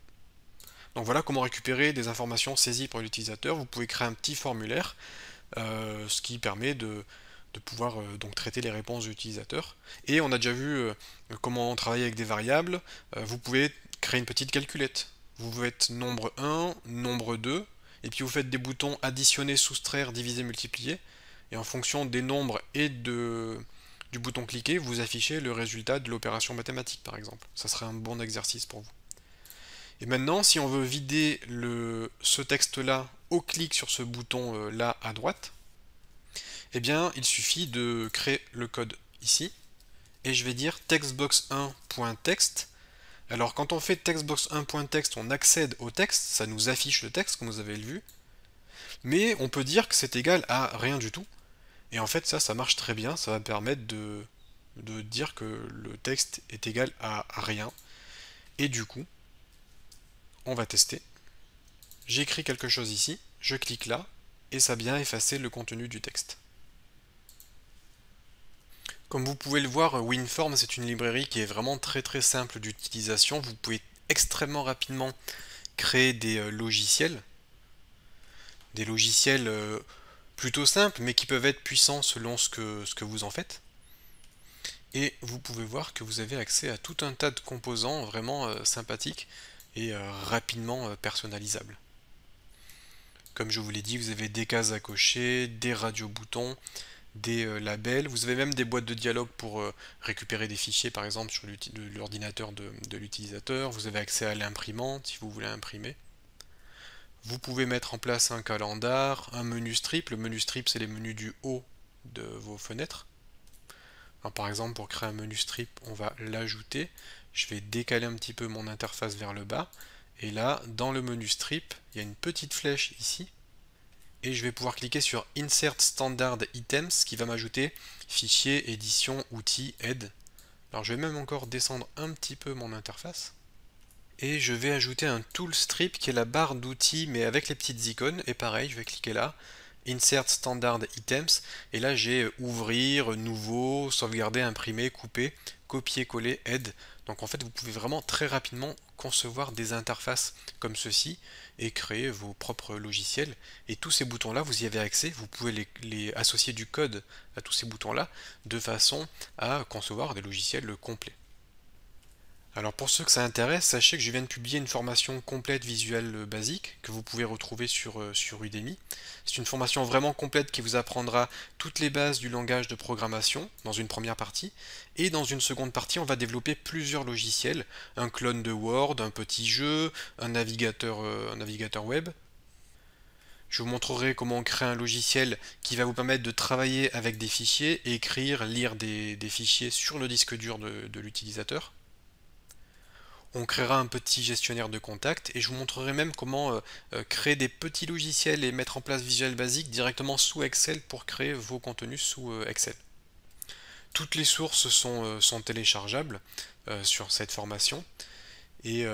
Donc voilà comment récupérer des informations saisies par l'utilisateur. Vous pouvez créer un petit formulaire, ce qui permet de pouvoir donc traiter les réponses de l'utilisateur. Et on a déjà vu comment travailler avec des variables. Vous pouvez créer une petite calculette. Vous faites nombre 1, nombre 2, et puis vous faites des boutons additionner, soustraire, diviser, multiplier. Et en fonction des nombres et du bouton cliquer, vous affichez le résultat de l'opération mathématique par exemple. Ça serait un bon exercice pour vous. Et maintenant, si on veut vider ce texte-là au clic sur ce bouton-là à droite, eh bien, il suffit de créer le code ici, et je vais dire textbox1.text. Alors, quand on fait textbox1.text, on accède au texte, ça nous affiche le texte, comme vous avez vu, mais on peut dire que c'est égal à rien du tout, et en fait, ça marche très bien, ça va permettre de dire que le texte est égal à rien, et du coup, on va tester. J'écris quelque chose ici, je clique là, et ça a bien effacé le contenu du texte. Comme vous pouvez le voir, WinForms c'est une librairie qui est vraiment très simple d'utilisation. Vous pouvez extrêmement rapidement créer des logiciels plutôt simples, mais qui peuvent être puissants selon ce que vous en faites. Et vous pouvez voir que vous avez accès à tout un tas de composants vraiment sympathiques et rapidement personnalisables. Comme je vous l'ai dit, vous avez des cases à cocher, des radio-boutons, des labels, vous avez même des boîtes de dialogue pour récupérer des fichiers par exemple sur l'ordinateur de l'utilisateur, vous avez accès à l'imprimante si vous voulez imprimer. Vous pouvez mettre en place un calendar, un menu strip, le menu strip c'est les menus du haut de vos fenêtres. Alors, par exemple pour créer un menu strip on va l'ajouter, je vais décaler un petit peu mon interface vers le bas, et là dans le menu strip il y a une petite flèche ici, et je vais pouvoir cliquer sur Insert Standard Items qui va m'ajouter fichier, édition, outils, aide. Alors je vais même encore descendre un petit peu mon interface. Et je vais ajouter un tool strip qui est la barre d'outils mais avec les petites icônes. Et pareil, je vais cliquer là, Insert Standard Items. Et là j'ai ouvrir, nouveau, sauvegarder, imprimer, couper, copier-coller, aide. Donc en fait vous pouvez vraiment très rapidement concevoir des interfaces comme ceci et créer vos propres logiciels. Et tous ces boutons là vous y avez accès, vous pouvez les associer du code à tous ces boutons là de façon à concevoir des logiciels complets. Alors pour ceux que ça intéresse, sachez que je viens de publier une formation complète visuelle basique que vous pouvez retrouver sur Udemy. C'est une formation vraiment complète qui vous apprendra toutes les bases du langage de programmation dans une première partie, et dans une seconde partie on va développer plusieurs logiciels, un clone de Word, un petit jeu, un navigateur web. Je vous montrerai comment créer un logiciel qui va vous permettre de travailler avec des fichiers et écrire, lire des fichiers sur le disque dur de l'utilisateur. On créera un petit gestionnaire de contacts et je vous montrerai même comment créer des petits logiciels et mettre en place Visual Basic directement sous Excel pour créer vos contenus sous Excel. Toutes les sources sont téléchargeables sur cette formation et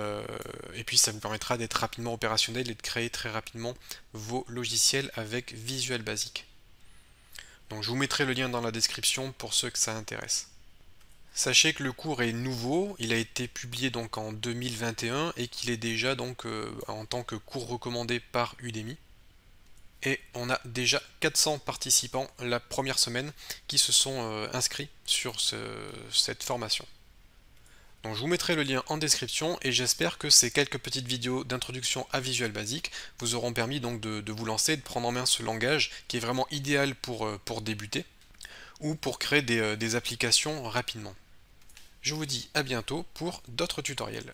puis ça vous permettra d'être rapidement opérationnel et de créer très rapidement vos logiciels avec Visual Basic. Donc je vous mettrai le lien dans la description pour ceux que ça intéresse. Sachez que le cours est nouveau, il a été publié donc en 2021 et qu'il est déjà donc en tant que cours recommandé par Udemy. Et on a déjà 400 participants la première semaine qui se sont inscrits sur cette formation. Donc je vous mettrai le lien en description et j'espère que ces quelques petites vidéos d'introduction à Visual Basic vous auront permis donc de vous lancer, de prendre en main ce langage qui est vraiment idéal pour débuter ou pour créer des applications rapidement. Je vous dis à bientôt pour d'autres tutoriels.